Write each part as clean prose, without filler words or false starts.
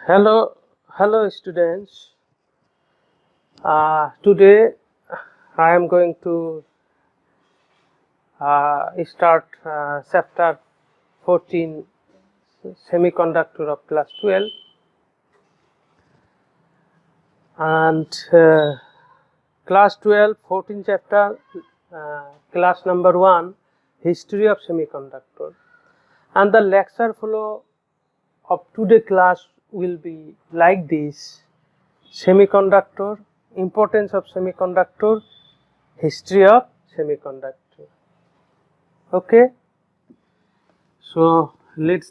Hello students. Today I am going to start chapter 14, semiconductor of class 12, and class 12 14 chapter, class number 1, history of semiconductor, and the lecture flow of today class will be like this: semiconductor, importance of semiconductor, history of semiconductor. Okay, so let's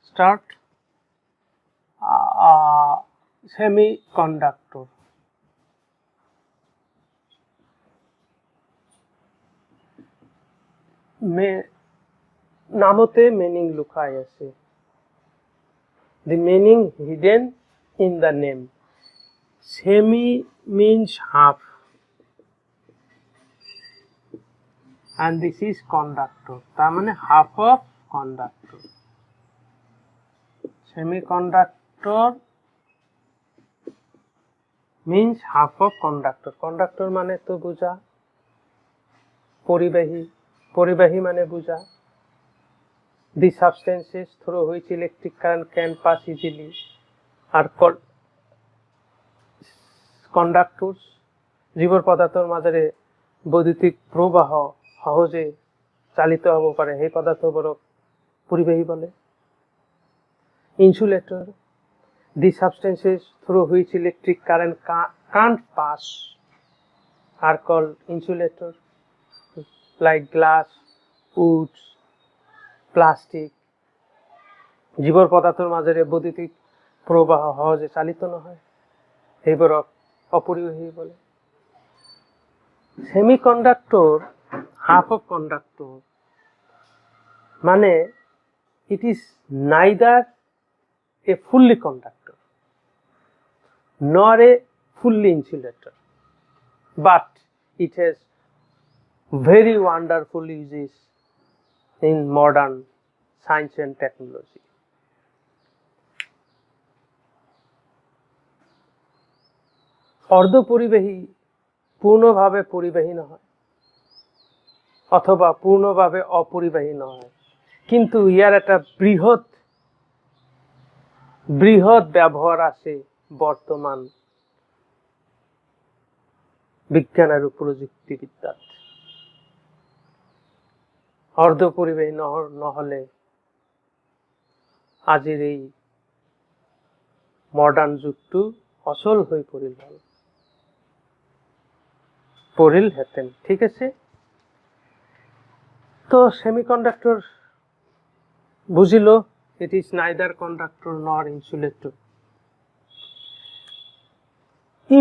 start. Semiconductor নামতে meaning লুকাই আছে. The meaning hidden in the name. Semi means half, and this is conductor. তার মানে half of conductor. Semiconductor means half of conductor. Conductor মানে তো বুঝা পরিবাহী, পরিবাহী মানে বুঝা. The substances through which electric current can pass easily are called conductors. জীবর পদাৰ্থৰ মাজেৰে বৈদ্যুতিক প্ৰবাহ সহজে চালিত হ'ব পাৰে সেই পদাৰ্থবোৰক পৰিবাহী বলে. Insulator, the substances through which electric current can't pass are called insulator, like glass, wood, plastic. জীবৰ পদাৰ্থৰ মাজেৰে বৈদ্যুতিক প্ৰবাহ সহজে চালিত নহয় সেইবোৰক অপৰিবাহী বলে. Semiconductor, half of conductor, মানে it is neither a fully conductor nor a fully insulator, but it has very wonderful uses in modern science and technology. অর্ধপরিবাহী পূর্ণভাবে পরিবাহী নহয় অথবা পূর্ণভাবে অপরিবাহী নহয়, কিন্তু ইয়ার একটা বৃহৎ ব্যবহার আছে বর্তমান বিজ্ঞান আর প্রযুক্তিবিদ্যাত. অর্ধপরিবাহী নহলে আজিৰ এই মডাৰ্ন যুগটো অচল হৈ পৰিলহেঁতেন. ঠিক আছে, তো semiconductor বুঝিলো. It is neither conductor nor insulator.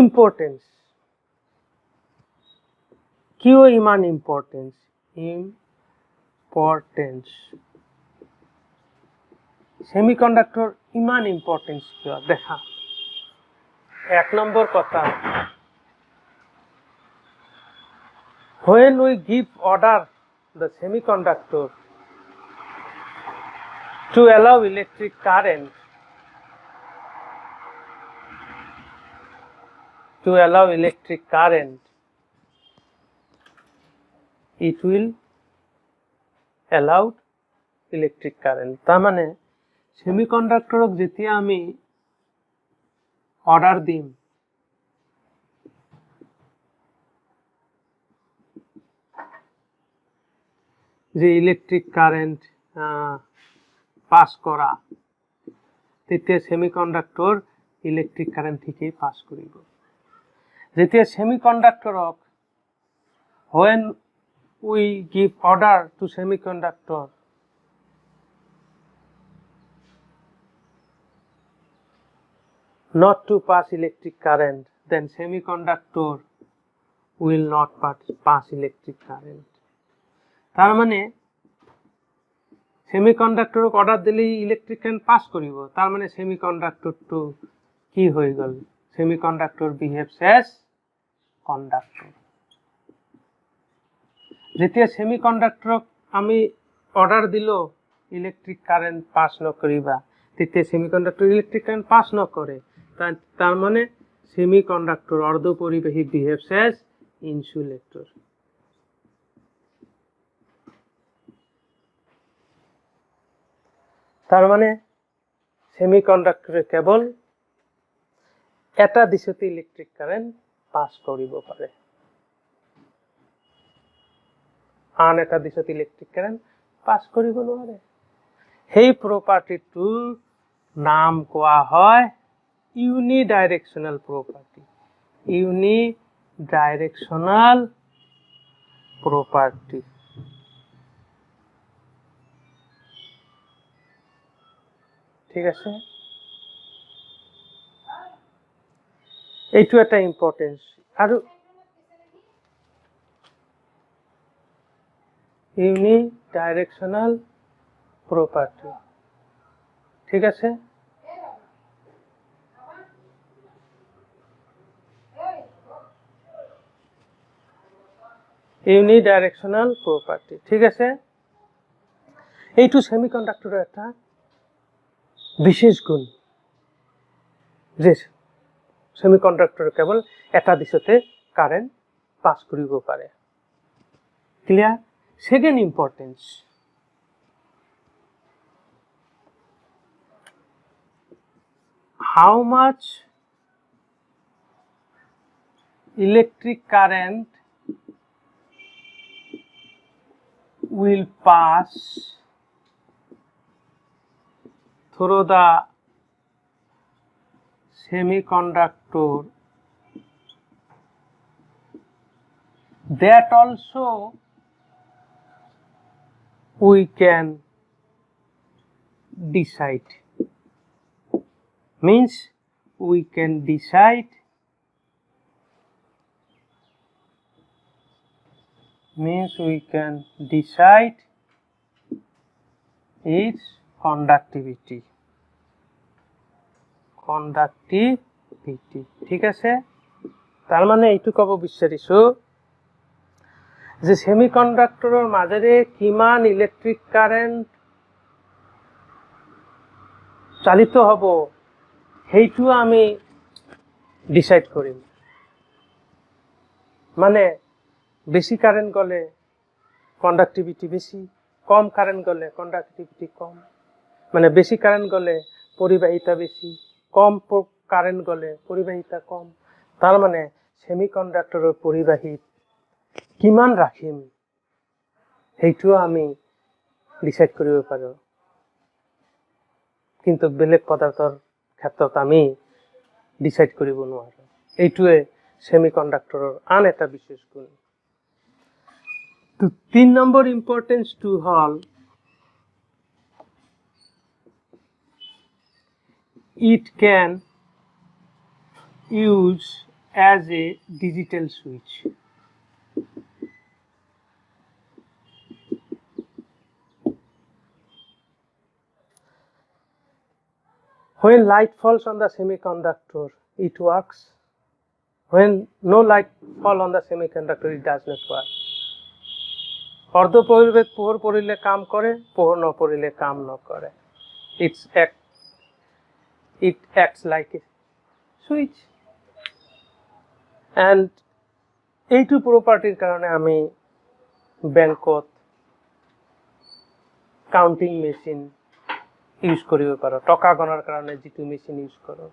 Importance. কিয় ইমান ইম্পর্টেন্স? সেমিকন্ডাক্টর ইমান ইম্পর্টেন্স কিয় দেখা. 1 নম্বর কথা, when we give order the semiconductor to allow electric current it will allow electric current. তার মানে সেমিকন্ডাক্টরক যেতিয়া আমি অর্ডার দিম যে ইলেকট্রিক কারেন্ট পাস করা, তেতিয়া সেমিকন্ডাক্টর ইলেকট্রিক কারেন্ট ঠিকই পাস কৰিব. যেতিয়া সেমিকন্ডাক্টরক when we give order to semiconductor not to pass electric current, then semiconductor will not pass electric current. তার মানে সেমিকন্ডাক্টরক অর্ডার দিলেই ইলেকট্রিক কারেন্ট পাস করিব. তার মানে সেমিকন্ডাক্টরটো কি হয়ে গেল? Semiconductor behaves as conductor. যেতিয়া সেমিকন্ডাক্টরক আমি অর্ডার দিল ইলেক্ট্ৰিক কাৰেণ্ট পাছ নকৰিবা তেতিয়া সেমিকন্ডাক্টৰ ইলেক্ট্ৰিক কাৰেণ্ট পাছ নকৰে তাৰ মানে সেমিকন্ডাক্টৰ অৰ্ধপৰিবাহী বিহেভস এজ ইনসুলেটৰ তাৰ মানে সেমিকন্ডাক্টৰে কেবল এটা দিশতে ইলেক্ট্ৰিক কাৰেন্ট পাস কৰিব পাৰে আন এটা দিশতে ইলেক্ট্ৰিক কাৰেন্ট পাস কৰিব নোৱাৰে সেই প্ৰপাৰ্টিটোৰ নাম কোৱা হয় ইউনিডাইৰেকশনাল প্ৰপাৰ্টি ইউনিডাইৰেকশনাল প্ৰপাৰ্টি ঠিক আছে এইটো এটা ইম্পৰ্টেন্স আৰু ইউনিডাইৰেকশনাল প্ৰপাৰ্টি ঠিক আছে ইউনিডাইৰেকশনাল প্ৰপাৰ্টি ঠিক আছে এইটো সেমিকন্ডাক্টৰৰ এটা বিশেষ গুণ যে সেমিকন্ডাক্টৰ কেৱল এটা দিশতে কাৰেন্ট পাস কৰিব পাৰে clear second importance how much electric current will pass through the semiconductor that also we can decide means we can decide its conductivity ঠিক আছে তার মানে এইটো কব বিচাৰিছো যে সেমিকন্ডাক্টৰৰ মাজেৰে কিমান ইলেক্ট্ৰিক কাৰেন্ট চালিত হ'ব সেইটো আমি ডিসাইড কৰিম মানে বেশি কারেন্ট গলে কন্ডাক্টিভিটি বেশি কম কারেন্ট গলে কন্ডাক্টিভিটি কম মানে বেশি কারেন্ট গলে পরিবাহিতা বেশি কম কারেন্ট গলে পরিবাহিতা কম তার মানে সেমিকন্ডাক্টৰৰ পৰিবাহিত কিমান ৰাখিম সেইটো আমি ডিসাইড কৰিব পাৰো কিন্তু বেলেগ পদাৰ্থৰ ক্ষেত্ৰত আমি ডিসাইড কৰিব নোৱাৰো এইটোৱে সেমিকন্ডাক্টৰৰ আন এটা বিশেষ গুণ তো 3 নম্বৰ ইম্পৰ্টেন্স টু হল it can use as a digital switch when light falls on the semiconductor it works when no light fall on the semiconductor it does not work অর্ধপরিবেশ পোহর পড়িলে কাম করে পোহর ন পড়িলে কাম নকরে it acts like a switch and এইটো প্রপার্টির কারণে আমি ব্যাংকত কাউন্টিং মেশিন ইউজ কৰিব পাৰো টকা গণনাৰ কাৰণে যিটো মেশিন ইউজ কৰো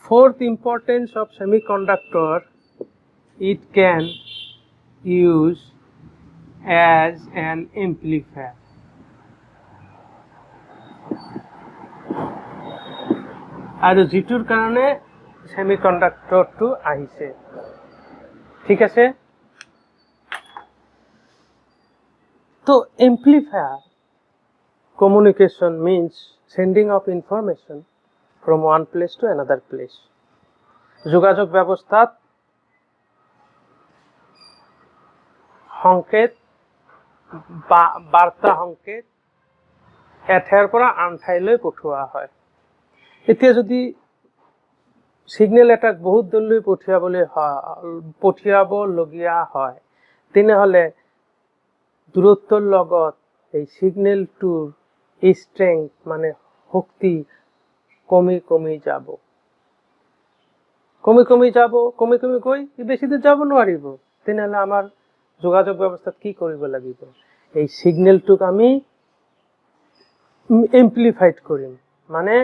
fourth importance of semiconductor it can use as an amplifier আৰু যিটোৰ কাৰণে সেমিকন্ডাক্টৰটো আহিছে ঠিক আছে তো amplifier communication means sending of information from one place to another place যোগাযোগ ব্যৱস্থাত সংকেত বাৰ্তা সংকেত এঠাইৰ পৰা আন ঠাইলৈ পঠোৱা হয় এতিয়া যদি সিগনেল এটা বহুত দূৰলৈ পঠিয়াবলগীয়া হয় তেনেহলে দূৰত্বৰ লগত এই সিগন্যালটোৰ ষ্ট্ৰেংথ মানে শক্তি কমি কমি যাব কমি গৈ বেছি দূৰ যাব নোৱাৰিব তেনেহ'লে আমাৰ যোগাযোগ ব্যৱস্থাত কি কৰিব লাগিব এই সিগন্যালটোক আমি এমপ্লিফাইড কৰিম মানে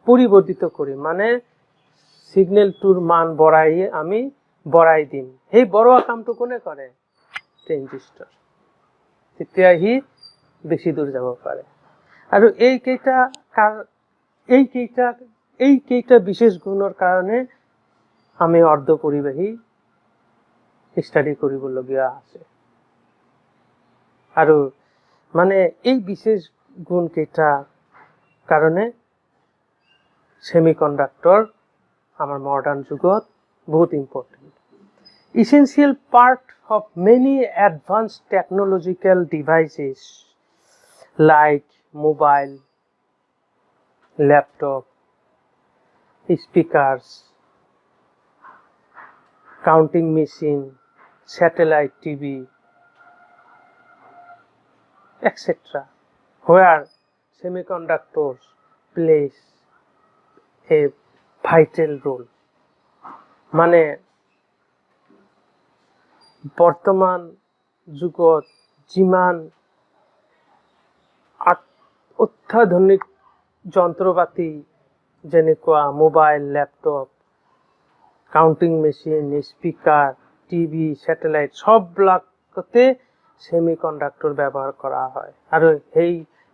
পৰিৱৰ্তিত কৰিম মানে সিগন্যালটোৰ মান আমি বঢ়াই দিম সেই বঢ়োৱা কামটো কোনে কৰে ট্ৰেনজিস্টৰ তেতিয়া হি বেছি দূৰ যাব পাৰে আৰু এই কেইটা বিশেষ গুণৰ কাৰণে আমি অৰ্ধ পৰিবাহী ষ্টাডি কৰিবলগীয়া আছে আৰু মানে এই বিশেষ গুণ কেইটা কাৰণে সেমিকন্ডাক্টৰ আমাৰ মডাৰ্ণ যুগত বহুত important essential part of many advanced technological devices like mobile laptop speakers counting machine satellite TV etc where semiconductors plays a vital role মানে বৰ্তমান যুগত যিমান অত্যাধুনিক যন্ত্ৰপাতি যেনেকুৱা mobile laptop counting machine speaker TV satellite সববিলাকতে সেমিকন্ডাক্টৰ ব্যৱহাৰ কৰা হয় আৰু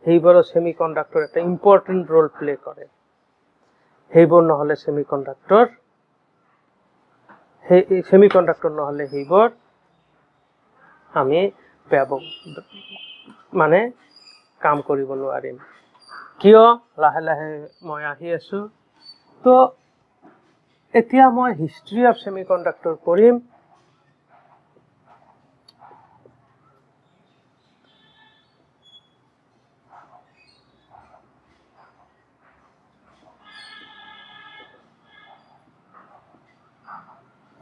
সেইবোৰৰ সেমিকন্ডাক্টৰ এটা ইম্পৰ্টেন্ট ৰোল প্লে কৰে সেইবোৰ নহলে সেমিকন্ডাক্টৰ নহলে সেইবোৰ আমি মানে কাম কৰিব নোৱাৰিম কিয় লাহে লাহে মই আহি আছো তো এতিয়া মই হিষ্ট্ৰী অফ সেমিকন্ডাক্টৰ পঢ়িম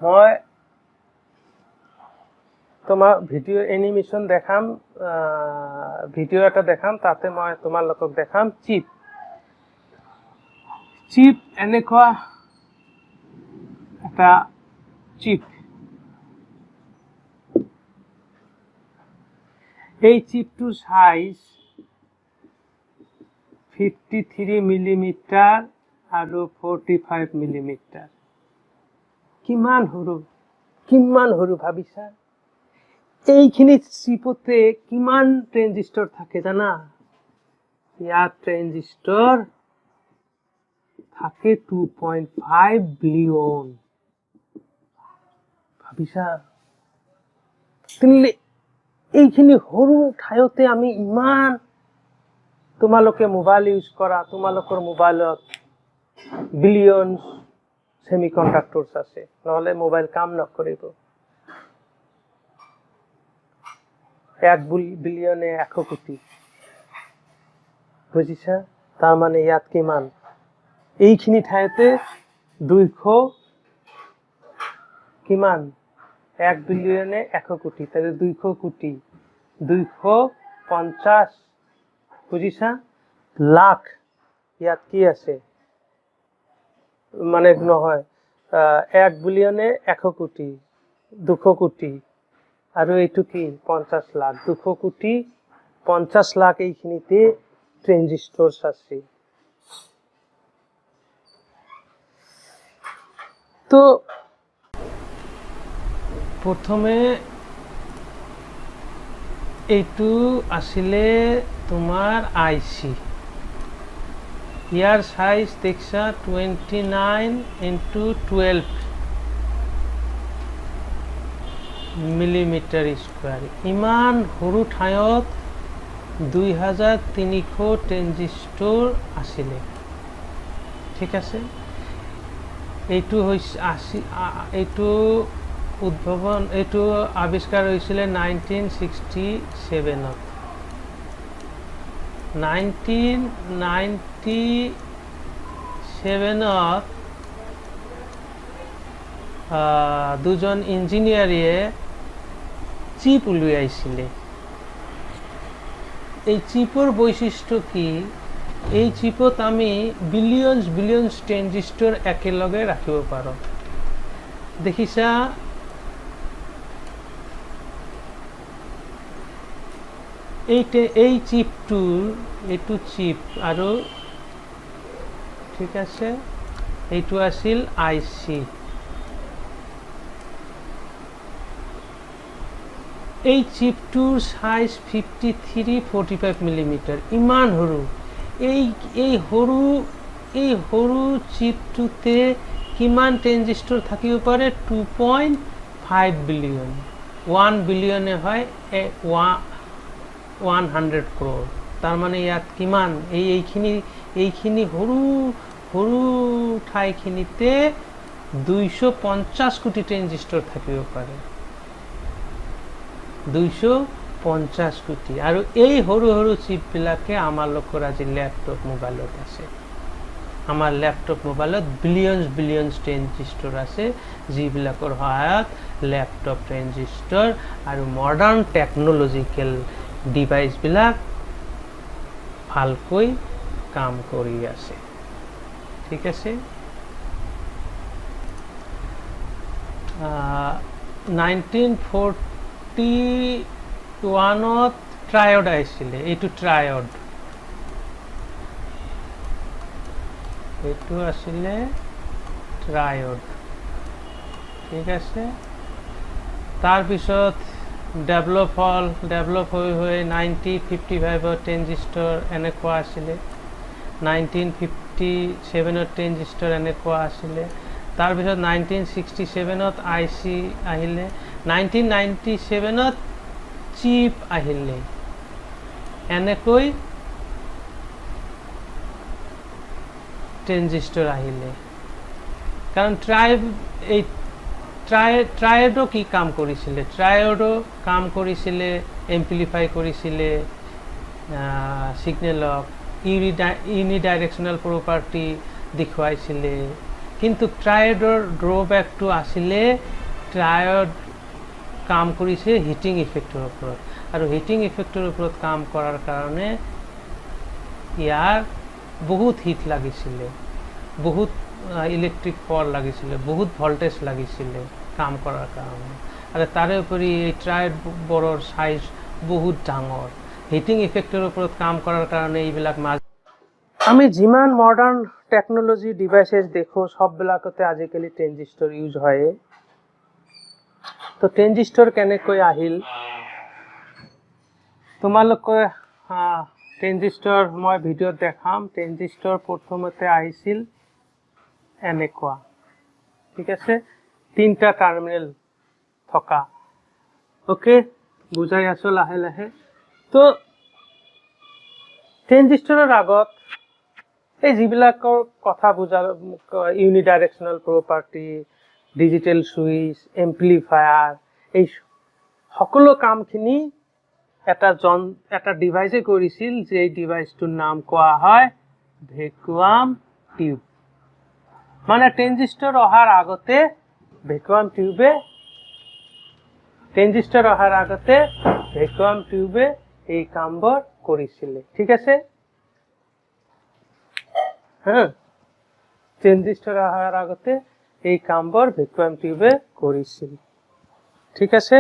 মই তোমার ভিডিও এনিমেশন দেখাম ভিডিও এটা দেখাম তাতে মই তোমালোকক দেখাম চিপ এনেকুৱা এটা চিপ এই চিপটোৰ সাইজ 53 মিলিমিটাৰ আৰু 45 মিলিমিটাৰ কিমান সৰু ভাবিছা এইখিনি চিপতে কিমান ট্ৰানজিস্টৰ থাকে জানা ইয়াত ট্ৰানজিস্টৰ থাকে 2.5 বিলিয়ন ভাবিছা তেনে এইখিনি সৰু ঠাইতে আমি ইমান তোমালোকে মোবাইল ইউজ কৰা তোমালোকৰ মোবাইলত বিলিয়ন সেমিকন্ডাক্টৰস আছে নহলে মোবাইল কাম নকৰিব 1 বিলিয়নে 100 কোটি বুজিছা তাৰ মানে ইয়াত কিমান এইখিনি ঠাইতে 200 কিমান 1 বিলিয়নে 100 কোটি তাহলে 200 কোটি 250 বুজিছা লাখ ইয়াত কি আছে মানে নহয় 1 বিলিয়নে 100 কোটি 200 কোটি আৰু এইটো কি 50 লাখ 200 কোটি 50 লাখ এইখিনিতে ট্ৰানজিস্টৰস আছে তো প্ৰথমে এইটো আসলে তোমাৰ আইসি ইয়াৰ সাইজ দেখছা 29x12 মিলিমিটাৰ স্কয়াৰ ইমান সৰু ঠাইত 2300 ট্ৰানজিস্টৰ আছিল ঠিক আছে এইটো উদ্ভাৱন এইটো আৱিষ্কাৰ হৈছিল 1967 ত 1997 দুজন ইঞ্জিনিয়াৰে চিপ উলিয়াইছিলে এই চিপৰ বৈশিষ্ট্য কি এই চিপত আমি বিলিয়নছ ট্ৰানজিস্টৰ একেলগে ৰাখিব পাৰোঁ দেখিছা এই চিপটোৰ এইটো চিপ আৰু ঠিক আছে এইটো আছিল আইসি এই চিপটোৰ সাইজ 53-45 মিলিমিটাৰ ইমান সৰু এই সৰু চিপটোতে কিমান ট্ৰানজিস্টৰ থাকিব পাৰে 2.5 বিলিয়ন 1 বিলিয়নে হয় 100 crore তাৰ মানে ইয়াত কিমান এইখিনি সৰু ঠাইখিনিতে 250 কোটি ট্ৰানজিস্টৰ থাকিব পাৰে 250 কোটি আৰু এই সৰু চিপ বিলাকে আমাৰ লোকৰ আজি ল্যাপটপ মোবাইলত আছে আমাৰ ল্যাপটপ মোবাইলত বিলিয়নছ ট্ৰানজিস্টৰ আছে যিবিলাকৰ সহায়ত ল্যাপটপ ট্ৰানজিস্টৰ আৰু মডাৰ্ণ টেকনলজিক্যাল ডিভাইস বিলাক ভালকৈ কাম কৰি আছে ঠিক আছে 1941ত ট্ৰায়ড আহিছিলে এইটো ট্ৰায়ড এইটো আছিলে ট্ৰায়ড ঠিক আছে তাৰ পিছত ডেভেলপ হৈ 1955ত ট্ৰানজিস্টৰ এনেকুৱা আছিলে 1957ত ট্ৰানজিস্টৰ এনেকুৱা আছিলে তাৰ পিছত 1967ত আইসি আহিলে 1997ত চিপ আহিলে এনেকৈ ট্ৰানজিস্টৰ আহিলে কাৰণ ট্ৰায়ডো কি কাম কৰিছিলে ট্ৰায়ডো কাম কৰিছিলে এম্প্লিফাই কৰিছিলে সিগনেলক ইউনিডাইৰেকশনাল প্ৰপাৰ্টি দেখুৱাইছিলে কিন্তু ট্ৰায়ডৰ ড্ৰবেকটো আছিলে ট্ৰায়ড কাম কৰিছে হিটিং ইফেক্টৰ ওপৰত আৰু হিটিং ইফেক্টৰ ওপৰত কাম কৰাৰ কাৰণে ইয়াৰ বহুত হিট লাগিছিলে বহুত ইলেক্ট্ৰিক পাৱাৰ লাগিছিলে বহুত ভল্টেজ লাগিছিলে কাম কৰাৰ কাৰণে আৰু তাৰে উপৰি এই ট্ৰায়ডবোৰৰ সাইজ বহুত ডাঙৰ হিটিং ইফেক্টৰ ওপৰত কাম কৰাৰ কাৰণে এইবিলাক আমি যিমান মডাৰ্ণ টেকনলজি ডিভাইসেস দেখো সববিলাকতে আজিকালি ট্ৰানজিস্টৰ ইউজ হয় তো ট্ৰানজিস্টৰ কেনেকৈ আহিল তোমালোকে ট্ৰানজিস্টৰ মই ভিডিঅ'ত দেখাম ট্ৰানজিস্টৰ প্ৰথমতে আহিছিল এনেকুৱা ঠিক আছে তিনটা টাৰ্মিনেল থকা ওকে বুজাই আছো লাহে লাহে তো ট্ৰানজিস্টৰৰ আগত এই যিবিলাকৰ কথা বুজা ইউনিডাইৰেকশনাল প্ৰপাৰ্টি ডিজিটেল সুইচ এম্প্লিফায়াৰ এই সকলো কামখিনি এটা ডিভাইসে কৰিছিল যে এই ডিভাইসটোৰ নাম কোৱা হয় ভ্যাকুয়াম টিউব মানে ট্ৰানজিস্টৰ অহাৰ আগতে ভ্যাকুয়াম টিউবে এই কামবোৰ কৰিছিল ঠিক আছে হ্যাঁ ট্ৰানজিস্টৰ অহাৰ আগতে এই কামবোৰ ভ্যাকুয়াম টিউবে কৰিছিল ঠিক আছে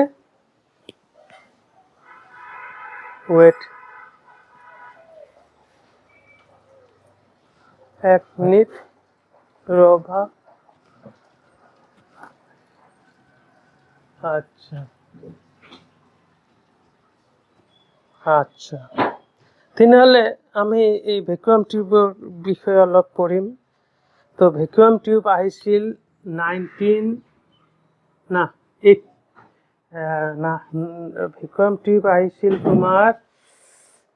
ওয়েট এক মিনিট ৰবা আচ্ছা তেনেহলে আমি এই ভ্যাকুয়াম টিউবৰ বিষয়ে অলপ পঢ়িম তো ভ্যাকুয়াম টিউব আহিছিল ভ্যাকুয়াম টিউব আহিছিল তোমাৰ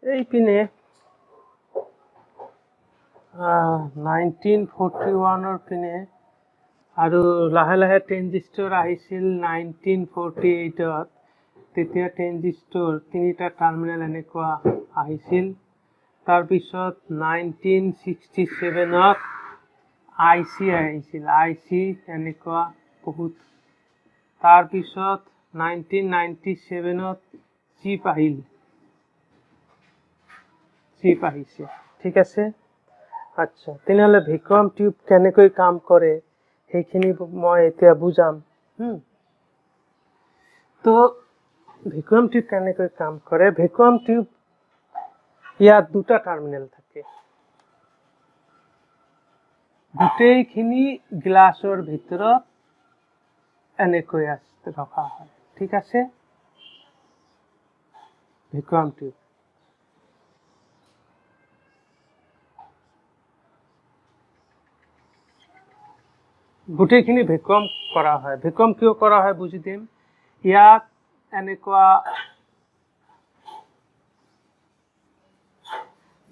এইপিনে 1941 পিনে আৰু লাহে লাহে ট্ৰানজিস্টৰ আহিছিল 1948ত তেতিয়া ট্ৰানজিস্টৰ তিনিটা টাৰ্মিনেল এনেকুৱা আহিছিল তাৰ পিছত 1967ত আইসি আহিছিল আইসি এনেকুৱা বহুত তাৰ পিছত 1997ত চিপ আহিল চিপ আহিছে ঠিক আছে আচ্ছা তেনেহ'লে ভেকুৱাম টিউব কেনেকৈ কাম কৰে সেইখিনি মই এতিয়া বুজাম তো ভেকুৱাম টিউব কেনেকৈ কাম কৰে ভেকুৱাম টিউব ইয়াত দুটা টাৰ্মিনেল থাকে গোটেইখিনি গ্লাছৰ ভিতৰত এনেকৈ ৰখা হয় ঠিক আছে ভেকুৱাম টিউব গোটেইখিনি ভেকুৱাম কৰা হয় ভেকুৱাম কিয় কৰা হয় বুজি দিম ইয়াত এনেকুৱা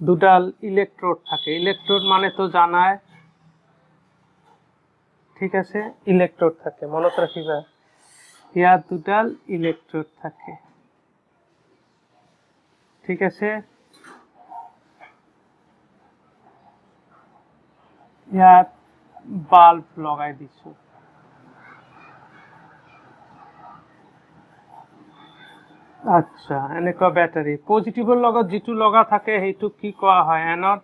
দুডাল ইলেক্ট্ৰোড থাকে ইলেক্ট্ৰোড মানে তো জানাই ঠিক আছে ইলেক্ট্ৰোড থাকে মনত ৰাখিবা ইয়াত দুডাল ইলেক্ট্ৰোড থাকে ঠিক আছে ইয়াত বাল্ব লগাই দিছো আচ্ছা এনেকুৱা ব্যাটাৰি পজিটিভৰ লগত যেটো লগা থাকে হেতু কি কোৱা হয় এনড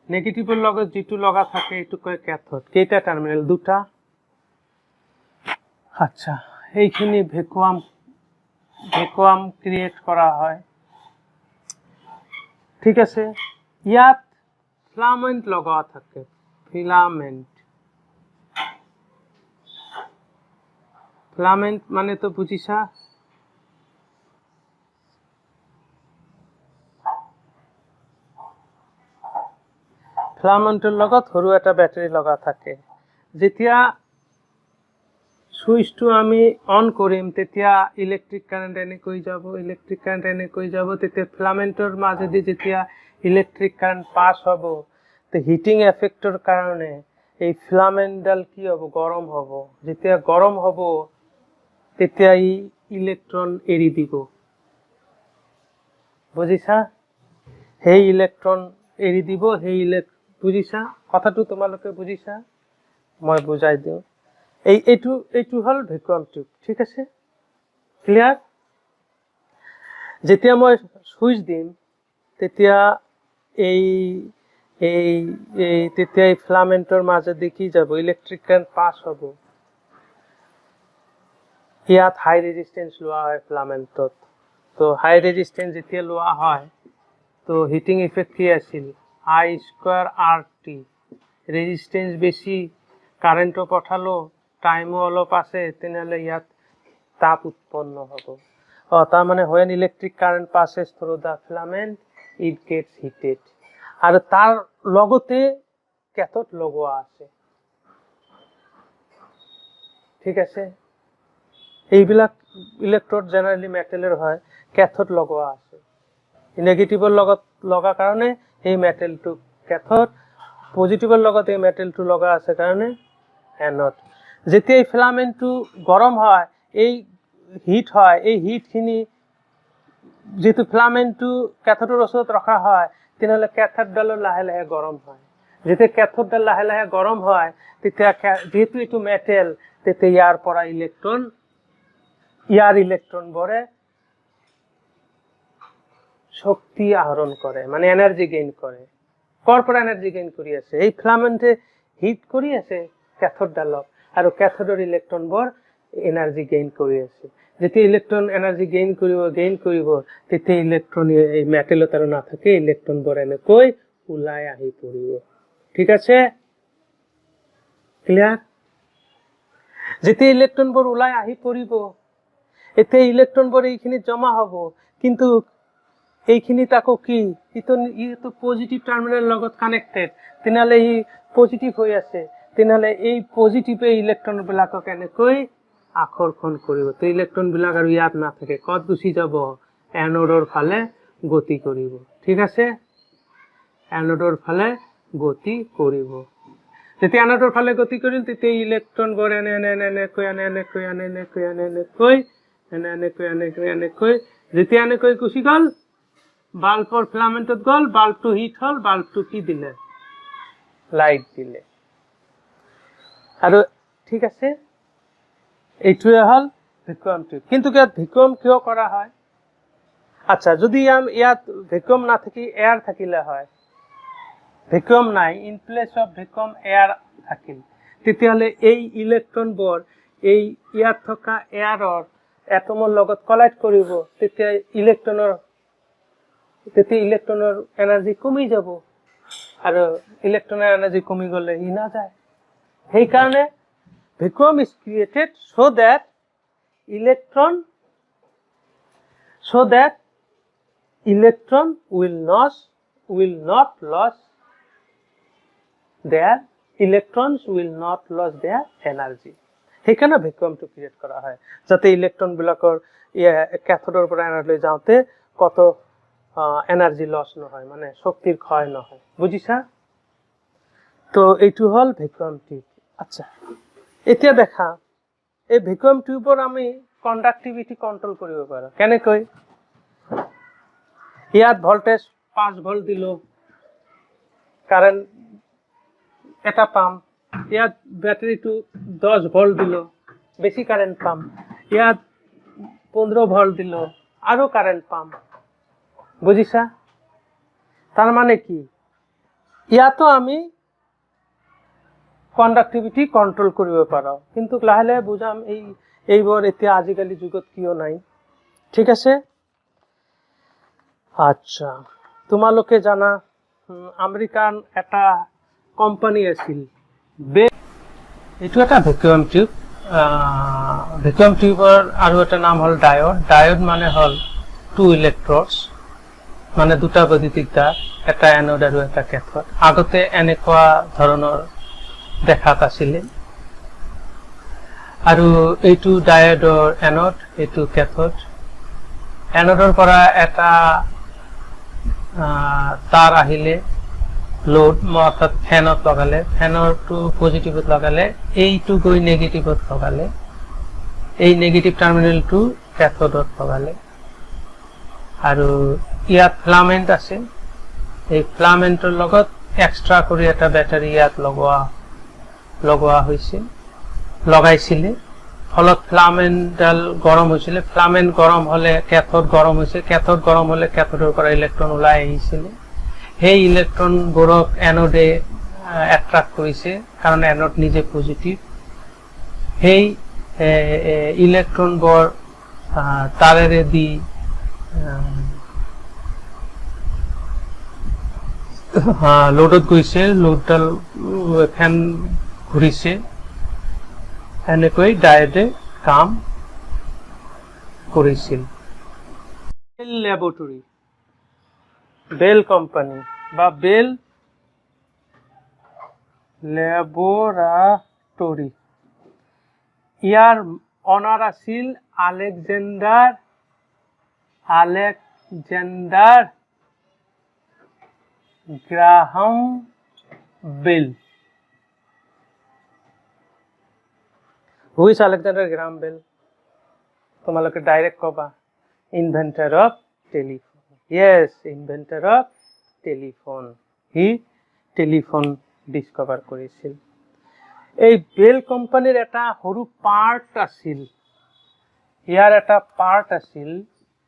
নেগেটিভৰ লগত যেটো লগা থাকে হেতু কয় ক্যাথোড কেইটা টাৰ্মিনাল দুটা আচ্ছা এইখিনি ভেকুৱাম ক্ৰিয়েট কৰা হয় ঠিক আছে ইয়াত ফিলামেন্ট লগা থাকে ফিলামেন্ট মানে তো বুজিছা ফিলামেন্টৰ লগত সৰু এটা ব্যাটাৰি লগা থাকে যেতিয়া সুইচটো আমি অন কৰিম তেতিয়া ইলেক্ট্ৰিক কাৰেন্ট এনেকৈ যাব তেতিয়া ফিলামেন্টৰ মাজেদি যেতিয়া ইলেক্ট্ৰিক কাৰেন্ট পাস হ'ব তে হিটিং এফেক্টৰ কাৰণে এই ফিলামেন্টডাল কি হ'ব গৰম হ'ব যেতিয়া গৰম হ'ব তেতিয়া ই ইলেক্ট্ৰন এৰি দিব বুজিছা সেই ইলেক্ট্ৰন এৰি দিব সেই বুজিছা কথাটো তোমালোকে বুজিছা মই বুজাই দিও এইটো হল ভেকুৱাম টিউব ঠিক আছে ক্লিয়াৰ যেতিয়া মই সুইচ দিম তেতিয়া এই ফিলামেন্টৰ মাজেদি কি যাব ইলেক্ট্ৰিক কাৰেন্ট পাস হ'ব ইয়াত হাই ৰেজিস্ট্যান্স লোৱা হয় ফিলামেন্টত তো হাই ৰেজিস্ট্যান্স যেতিয়া লোৱা হয় তো হিটিং ইফেক্ট কি আছিল I square RT রেজিস্ট্যান্স বেশি কারেন্টও পঠালো টাইমও অলপ আছে তেনেহলে ইয়াত তাপ উৎপন্ন হ'ব তার মানে when electric current passes through the filament it gets heated আর তার লগতে ক্যাথোড লগোয়া আছে ঠিক আছে এইবিলাক ইলেক্ট্ৰোড জেনাৰেলি মেটালেৰ হয় ক্যাথোড লগোয়া আছে নেগেটিভৰ লগত লগা কাৰণে এই মেটেলটো ক্যাথোড পজিটিভৰ লগত এই মেটেলটো লগা আছে কাৰণে এনড যেতিয়া ফিলামেন্টটো গৰম হয় এই হিট হয় এই হিটখিনি যেটো ফিলামেন্টটো ক্যাথোডৰ ওচৰত ৰখা হয় তেনেহলে ক্যাথোডডাল লাহে লাহে গৰম হয় যেতিয়া ক্যাথোডডাল লাহে লাহে গৰম হয় তেতিয়া যেহেতু এটো মেটেল তেতিয়া ইয়াৰ পৰা ইলেক্ট্ৰনবোৰে শক্তি আহরণ করে মানে এনার্জি গেইন করে কর্পোরা এনার্জি গেইন করি আছে এই ফিলামেন্টে হিট করি আছে ক্যাথোড ডালক আর ক্যাথোডৰ ইলেক্ট্ৰনবোৰ এনাৰ্জি গেইন কৰি আছে যেতিয়া ইলেক্ট্ৰন এনাৰ্জি গেইন কৰিব তেতিয়া ইলেক্ট্ৰন এই মেটেলত আৰু নাথাকে ইলেক্ট্ৰনবোৰ এনেকৈ ওলাই আহি পৰিব ঠিক আছে ক্লিয়াৰ যেতিয়া ইলেক্ট্ৰনবোৰ ওলাই আহি পৰিব এতিয়া ইলেক্ট্ৰনবোৰ এইখিনি জমা হ'ব কিন্তু এইখিনি তাকো কি ইটো পজিটিভ টার্মিনাল লগত কানেক্টেড তেনেহলে ই পজিটিভ হৈ আছে তেনেহলে এই পজিটিভে ইলেক্ট্রন বিলাকক এনেকৈ আকৰ্ষণ কৰিব তো ইলেক্ট্ৰন বিলাক আৰু ইয়াত না থাকে কত গুচি যাব এনোডৰ ফালে গতি কৰিব ঠিক আছে এনোডৰ ফালে গতি কৰিব যেতিয়া এনোডৰ ফালে গতি কৰিল তেতিয়া ইলেক্ট্ৰন বোৰ এনেকৈ যেতিয়া এনেকৈ গুচি গল বাল্বৰ ফিলামেন্টত গল বাল্বটো হিট হল বাল্বটো কি দিলে লাইট দিলে আৰু ঠিক আছে এইটোৱে হল ভেকুৱাম টিউব কিন্তু ভেকুৱাম কিয় কৰা হয় আচ্ছা যদি ইয়াত ভেকুয়াম না থাকি এয়ার থাকিলে হয় ভেকুয়াম নাই in place of vacuum air থাকিল তেতিয়াহলে এই ইলেক্ট্ৰনবোৰ এই ইয়াত থকা এয়াৰৰ এটমৰ লগত কলাইড কৰিব তেতিয়া ইলেক্ট্ৰনৰ এনাৰ্জি কমি যাব আৰু ইলেক্ট্ৰনৰ এনাৰ্জি কমি গলে ই না যায় সেই কাৰণে vacuum is created so that electron will not lose their electrons will not lose their energy সেইকাৰণে ভেকুয়ামটো ক্ৰিয়েট কৰা হয় যাতে ইলেক্ট্ৰন বিলাকৰ ক্যাথোডৰ পৰা এনাৰ্জি লৈ যাওঁতে কত এনাৰ্জি লস নহয় মানে শক্তিৰ ক্ষয় নহয় বুজিছা তো এইটো হল ভেকুয়াম টিউব আচ্ছা এতিয়া দেখা এই ভেকুয়াম টিউবৰ আমি কন্ডাক্টিভিটি কন্ট্ৰোল কৰিব পাৰো কেনেকৈ ইয়াত ভোল্টেজ 5 ভোল্ট দিলো কারেন্ট এটা পাম ইয়াত ব্যাটারিটো 10 ভোল্ট দিলো বেশি কারেন্ট পাম ইয়াত 15 ভোল্ট দিলো আৰু কাৰেন্ট পাম বুজিছা তাৰ মানে কি ইয়াতো আমি কন্ডাক্টিভিটি কন্ট্ৰোল কৰিব পাৰো কিন্তু লাহে লাহে বুজাম এইবোৰ এতিয়া আজিকালি যুগত কিয় নাই ঠিক আছে আচ্ছা তোমালোকে জানা আমেৰিকান এটা কোম্পানী আছিল এইটো এটা ভেকুয়াম টিউবৰ আৰু এটা নাম হল ডায়োড মানে হল টু ইলেক্ট্ৰডছ মানে দুটা বৈদ্যুতিক তাৰ এটা এনোড আৰু এটা ক্যাথোড আগতে এনেকুৱা ধৰণৰ দেখাত আছিলে আৰু এইটো ডায়োডৰ এনোড এইটো ক্যাথোড এনোডৰ পৰা এটা তাৰ আহিলে লোড অৰ্থাৎ ফ্যানত লগালে ফ্যানৰটো পজিটিভত লগালে এইটো গৈ নেগেটিভত লগালে এই নেগেটিভ টাৰ্মিনালটো ক্যাথোডত লগালে আৰু ইয়াত ফিলামেন্ট আছে এই ফিলামেন্টৰ লগত এক্সট্ৰা কৰি এটা ব্যাটাৰি ইয়াত লগোৱা হৈছে লগাইছিলে ফলত ফিলামেন্টডাল গৰম হৈছিলে ফিলামেন্ট গৰম হলে ক্যাথোড গৰম হৈছে ক্যাথোড গৰম হলে ক্যাথোডৰ পৰা ইলেক্ট্ৰন ওলাই আহিছিলে সেই ইলেক্ট্ৰনবোৰক এনোডে এট্ৰাক্ট কৰিছে কাৰণ এনোড নিজে পজিটিভ সেই ইলেক্ট্ৰনবোৰ তাৰেৰে দি লোডত গৈছে লোডডাল ফ্যান ঘুৰিছে এনেকৈ ডায়োডে কাম কৰিছিল ল্যাবৰেটৰী বেল কোম্পানী বা বেল ল্যাবৰেটৰী ইয়াৰ অনাৰ আছিল Alexander Graham Bell Who is Alexander Graham Bell? তোমালোকে ডাইৰেক্ট কবা inventor of telephone yes inventor of telephone he telephone discover কৰিছিল এই বেল কোম্পানীৰ এটা সৰু পাৰ্ট আছিল ইয়াৰ এটা পাৰ্ট আছিল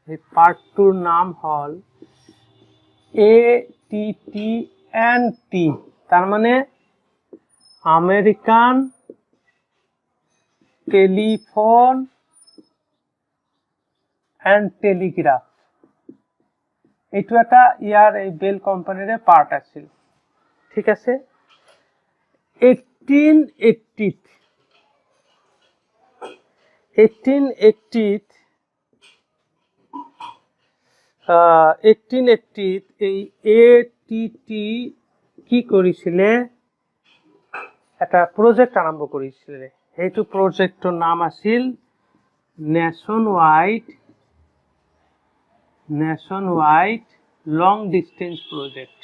এই পাৰ্টটোৰ নাম হল ATT তাৰ মানে আমেৰিকান টেলিফোন এন্ড টেলিগ্ৰাফ এইটো এটা ইয়াৰ এই বেল কোম্পানীৰে পাৰ্ট আছিল ঠিক আছে 1880 এই ATT কি কৰিছিলে এটা প্ৰজেক্ট আৰম্ভ কৰিছিলে এইটো প্ৰজেক্টৰ নাম আছিল nationwide long distance project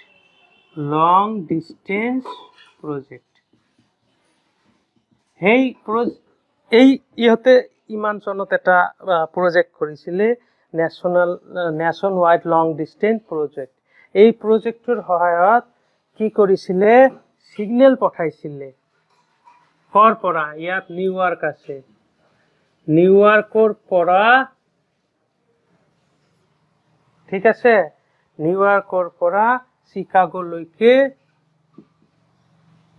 hey ইহতে ইমান চনত এটা প্ৰজেক্ট কৰিছিলে nationwide long distance project এই প্ৰজেক্টৰ সহায়ত কি কৰিছিলে সিগন্যাল পঠাইছিলে কৰ পৰা ইয়াত নিউয়ৰ্ক আছে নিউয়ৰ্কৰ পৰা ঠিক আছে নিউয়ৰ্কৰ পৰা চিকাগোলৈকে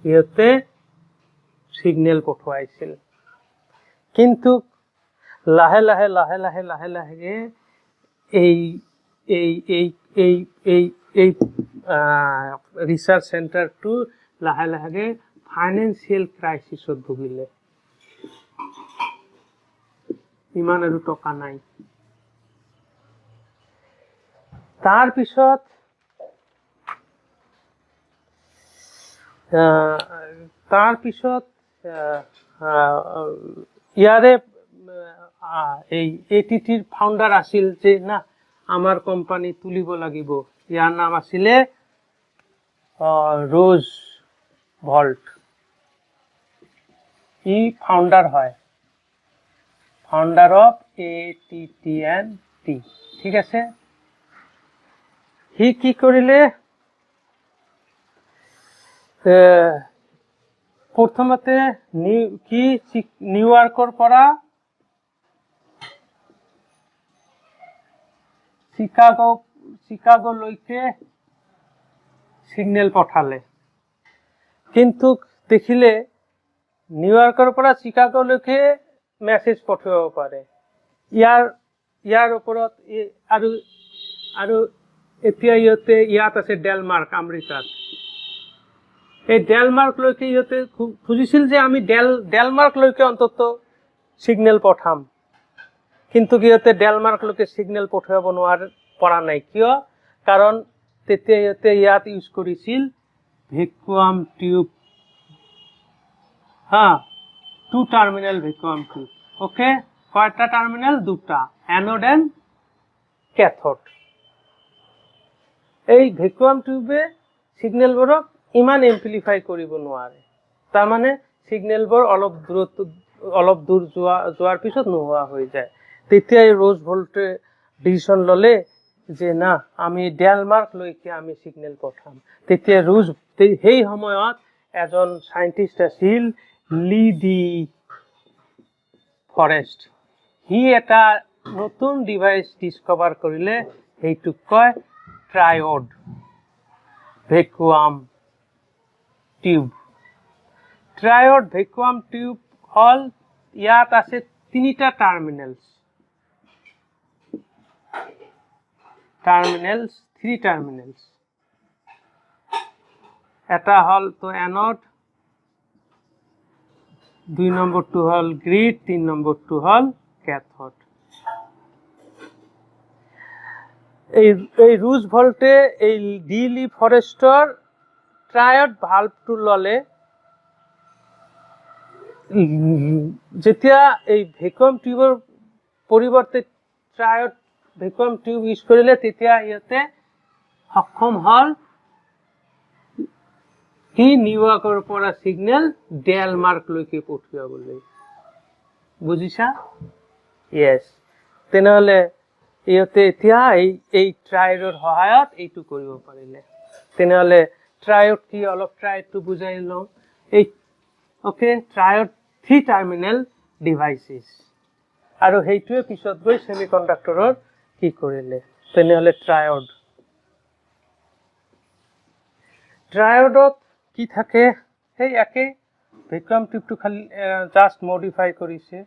ইহঁতে সিগনেল পঠোৱাইছিল কিন্তু লাহে লাহে লাহে লাহে লাহে লাহে এই এই এই এই এই এই ৰিচাৰ্চ চেণ্টাৰটো লাহে লাহে ফাইনেন্সিয়েল ক্ৰাইচিছত ভুগিলে ইমান আৰু টকা নাই তাৰপিছত ইয়াৰে এই এটিটিৰ ফাউণ্ডাৰ আছিল যে না আমাৰ কোম্পানী তুলিব লাগিব ইয়াৰ নাম আছিলে ৰ'জ ভল্ট ই ফাউণ্ডাৰ হয় ফাউণ্ডাৰ অফ ATT&T ঠিক আছে হি কি কৰিলে প্ৰথমতে নিউয়ৰ্কৰ পৰা চিকাগোলৈকে সিগনেল পঠালে কিন্তু দেখিলে নিউয়ৰ্কৰ পৰা চিকাগোলৈকে মেছেজ পঠিয়াব পাৰে ইয়াৰ ওপৰত আৰু এতিয়া ইয়াত আছে ডেলমাৰ্ক আমেৰিকাত এই ডেলমাৰ্কলৈকে ইহঁতে খুজিছিল যে আমি ডেলমাৰ্কলৈকে অন্তত সিগনেল পঠাম কিন্তু ইহঁতে ডেলমাৰ্কলৈকে সিগনেল পঠিয়াব পৰা নাই কিয় কাৰণ তেতিয়া ইহঁতে ইয়াত ইউজ কৰিছিল vacuum tube two terminal vacuum tube okay কয়টা টাৰ্মিনেল দুটা এনোড এণ্ড কেথোড এই ভেকুৱাম টিউবে সিগনেলবোৰক ইমান এম্পলিফাই কৰিব নোৱাৰে তাৰমানে সিগনেলবোৰ অলপ দূৰ যোৱাৰ পিছত নোহোৱা হৈ যায় তেতিয়া ৰ'জ ভল্টে ডিসিশন ললে যে না আমি ডেলমাৰ্কলৈকে আমি সিগনেল পঠাম তেতিয়া সেই সময়ত এজন সাইন্টিষ্ট আছিল লিডি ফৰেষ্ট হি এটা নতুন ডিভাইস ডিসকভাৰ কৰিলে সেইটোক কয় triode vacuum tube triode vacuum tube হল ইয়াত আছে তিনিটা থ্ৰী টাৰ্মিনেলস এটা হল তো এনোড 2 নম্বৰটো হল গ্ৰিড 3 নম্বৰটো হল ক্যাথোড এই ৰুজ ভল্টে এই ডিলি ফৰেস্টৰ ট্ৰায়ড ভাল্বটো ললে যেতিয়া এই ভেকুৱাম টিউবৰ পৰিৱৰ্তে ট্ৰায়ড ভেকুৱাম টিউব ইউজ কৰিলে তেতিয়া ইহঁতে সক্ষম হল কি নিউয়ৰ্কৰ পৰা সিগনেল ডেলমাৰ্কলৈকে পঠিয়াবলৈ বুজিছা ইয়েস তেনেহলে ইহঁতে এতিয়া এই ট্ৰায়ডৰ সহায়ত এইটো কৰিব পাৰিলে তেনেহলে ট্ৰায়ড কি অলপ ট্ৰায়ডটো বুজাই লওঁ এই okay triode three terminal devices আৰু হেইটোৱে পিছত গৈ সেমিকন্ডাক্টৰৰ কি কৰিলে তেনেহলে ট্ৰায়ডত কি থাকে সেই একে ভেকুৱাম টিউবটো খালি জাস্ট মডিফাই কৰিছে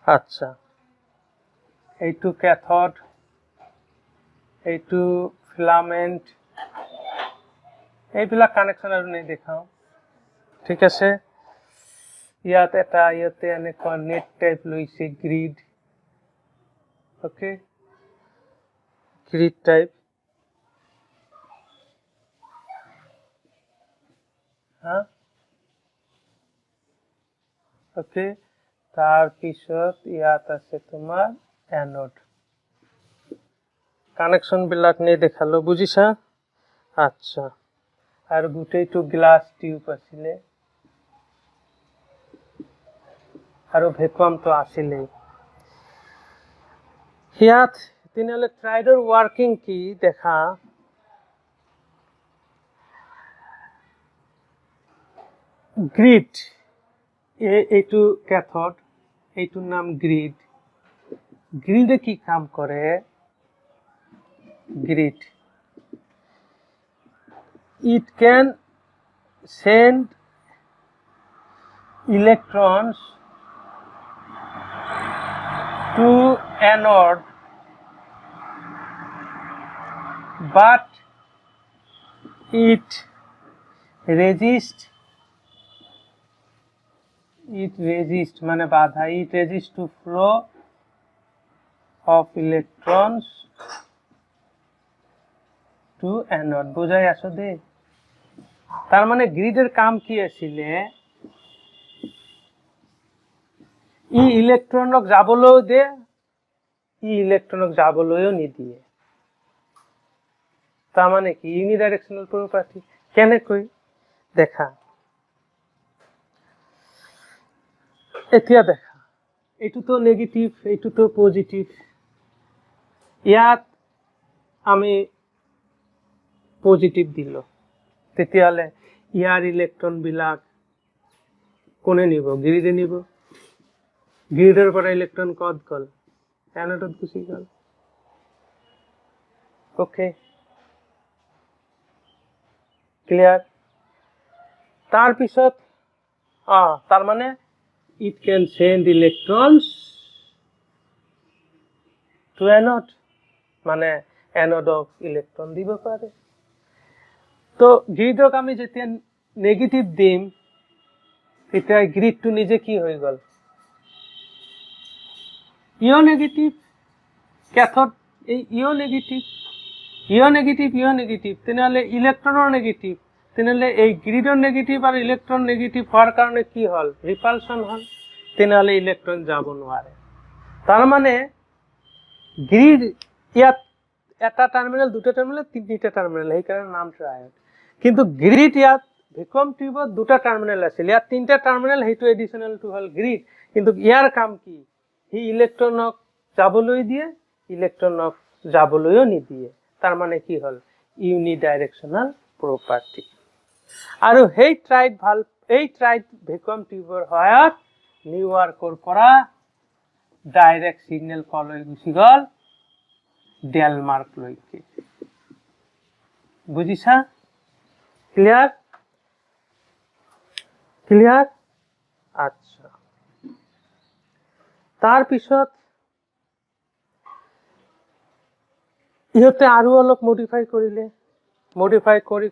আচ্ছা এইটো ক্যাথোড এইটো ফিলামেন্ট এইবিলাক কানেকশন আৰু নাই দেখাও ঠিক আছে ইয়াতে এনেকুৱা নেট টাইপ লৈছে grid okay grid type okay তার পিছত ইয়াত আছে তোমার এনোড কানেকশন বিলাক নে দেখালো বুজিছা আচ্ছা আর গুটেইটো গ্লাস টিউব আছিলে আৰু ভেকুৱাম তো আছিলে ইয়াত তেনেহলে ট্ৰায়ডৰ ওয়ার্কিং কি দেখা গ্রিড এইটো ক্যাথড, এইটোর নাম গ্রিড। গ্রিডে কি কাম করে? Grid it can send electrons to anode, but it resists মানে বাধা, it resists to flow of electrons to anode। বুঝাই আসো দে? তার মানে গ্রিডের কাম কি আছিলে? ই ইলেকট্রনক যাবলৈও দে, ই ইলেকট্রনক যাবলৈও নিদিয়ে। তার মানে কি ইউনিডাইরেকশনাল প্রপার্টি। কেনেকৈ দেখা? এতিয়া দেখা, এইটো তো নেগেটিভ, এইটো তো পজিটিভ। ইয়াত আমি পজিটিভ দিলো, তেতিয়াহ'লে ইয়াৰ ইলেক্ট্ৰন বিলাক কোনে নিব? গ্ৰিডে নিব। গ্ৰিডৰ পৰা ইলেক্ট্ৰন ক'ত গ'ল? এনডত গুচি গ'ল। Okay, clear? তাৰপিছত তাৰ মানে it can send electrons to anode, মানে এনডক ইলেক্ট্ৰন দিব পাৰে। তো গ্রিডক আমি যেতিয়া নেগেটিভ দিম, তেতিয়া গ্রিডটো নিজে কি হৈ গ'ল? ইও নেগেটিভ। ক্যাথড এই ইও নেগেটিভ, তেনেহ'লে ইলেক্ট্ৰনৰ নেগেটিভ, তেনেহ'লে এই গ্ৰিডৰ নেগেটিভ আৰু ইলেক্ট্ৰন নেগেটিভ হোৱাৰ কাৰণে কি হ'ল? ৰিপালচন হ'ল। তেনেহ'লে ইলেক্ট্ৰন যাব নোৱাৰে। তাৰ মানে গ্ৰিড ইয়াত এটা টাৰ্মিনাল, দুটা টাৰ্মিনাল, তিনিটা টাৰ্মিনাল, সেইকাৰণে নাম ট্রায়াড। কিন্তু গ্রিড ইয়াত ভ্যাকুয়াম টিউবত দুটা টার্মিনাল আছিল, ইয়াত তিনিটা টার্মিনাল, সেইটো এডিশনাল টু হ'ল গ্রিড। কিন্তু ইয়াৰ কাম কি? সি ইলেক্ট্ৰনক যাবলৈ দিয়ে, ইলেক্ট্ৰনক যাবলৈও নিদিয়ে। তাৰ মানে কি হ'ল? ইউনিডাইৰেকশনাল প্ৰপাৰ্টি। আৰু সেই ট্ৰাইড ভালভ, এই ট্ৰাইড ভ্যাকুয়াম টিউবৰ সহায়ত নিউয়াৰ্কৰ পৰা ডাইৰেক্ট সিগনেল কলৈ গুচি গ'ল? ডেনমাৰ্ক লৈকে। বুঝিছা? ক্লিয়াৰ? ক্লিয়াৰ? আচ্ছা, তাৰ পিছত ইহতে আৰু অলপ মডিফাই কৰিলে, মডিফাই কৰি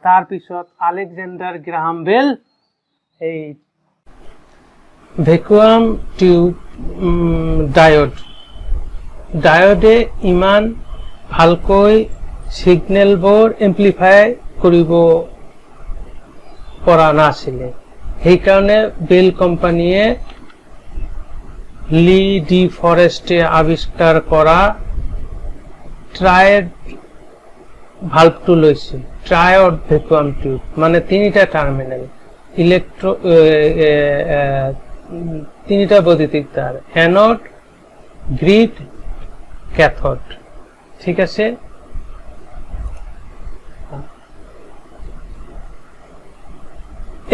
তাৰ পিছত আলেকজান্ডাৰ গ্ৰাহাম বেল এই ভ্যাকুয়াম টিউব ডায়োডে ইমান ভালকৈ সিগনেলবোৰ এম্প্লিফাই কৰিব পৰা নাছিলে। সেইকাৰণে বেল কোম্পানীয়ে লি ডি ফৰেষ্টে আৱিষ্কাৰ কৰা ট্ৰায়েড ভালভটো লৈছে। ট্ৰায়ড ভ্যাকুয়াম টিউব মানে তিনিটা টাৰ্মিনাল, তিনিটা বৈদ্যুতিক তাৰ, এনড, গ্ৰিড, ক্যাথড। ঠিক আছে?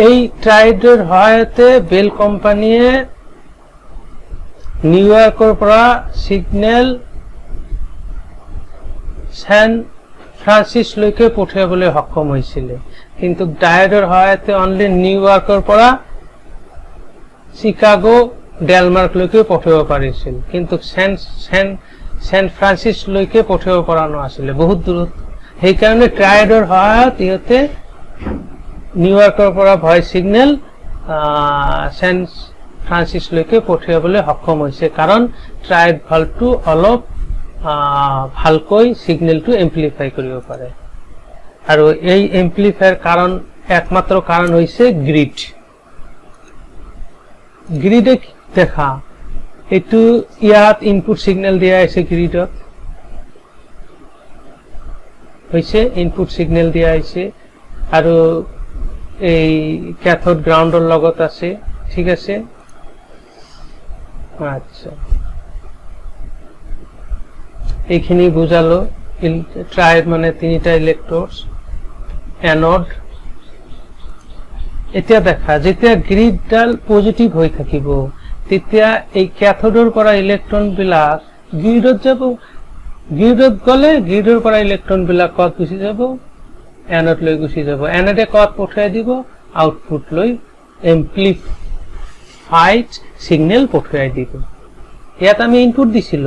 এই ট্ৰাইডৰ সহায়তে বেল কোম্পানীয়ে নিউয়ৰ্কৰ পৰা সিগনেল ছেন ফ্ৰান্সিছলৈকে পঠিয়াবলৈ সক্ষম হৈছিলে। কিন্তু ডায়োডৰ সহায়তে অনলি নিউয়ৰ্কৰ পৰা চিকাগো, ডেনমাৰ্কলৈকে পঠিয়াব পাৰিছিল, কিন্তু ছেন ফ্ৰান্সিছলৈকে পঠিয়াব পৰা নাছিলে, বহুত দূৰত। সেইকাৰণে ট্ৰাইডৰ সহায়ত ইহঁতে নিউয়ৰ্কৰ পৰা ভইচ সিগনেল ছেন ফ্ৰান্সিছলৈকে পঠিয়াবলৈ সক্ষম হৈছে, কাৰণ ট্ৰাইড ভালভটো অলপ ভালকৈ সিগনেলটো এম্প্লিফাই কৰিব পাৰে। আৰু এই এম্প্লিফায়াৰ কাৰণ, একমাত্ৰ কাৰণ হৈছে গ্রিড। গ্রিডে দেখা, এইটো ইয়াত ইনপুট সিগনেল দিয়া আছে, গ্রিডত হৈছে ইনপুট সিগনেল দিয়া আছে, আৰু এই ক্যাথড গ্ৰাউন্ডৰ লগত আছে। ঠিক আছে? আচ্ছা, এইখিনি বুঝালো। ট্ৰাইড মানে তিনিটা ইলেক্ট্ৰোডস, এনড, এতিয়া দেখা যেতিয়া গ্ৰিডডাল পজিটিভ হৈ থাকিব তেতিয়া এই ক্যাথোডৰ পৰা ইলেক্ট্ৰন বিলাক গ্ৰিডত যাব গ্ৰিডত গলে গ্ৰিডৰ পৰা ইলেক্ট্ৰন বিলাক কত গুচি যাব এনড লৈ গুচি যাব এনডে কত পঠাই দিব আউটপুট লৈ এম্প্লিফাইড সিগন্যাল পঠাই দিব ইয়াত আমি ইনপুট দিছিল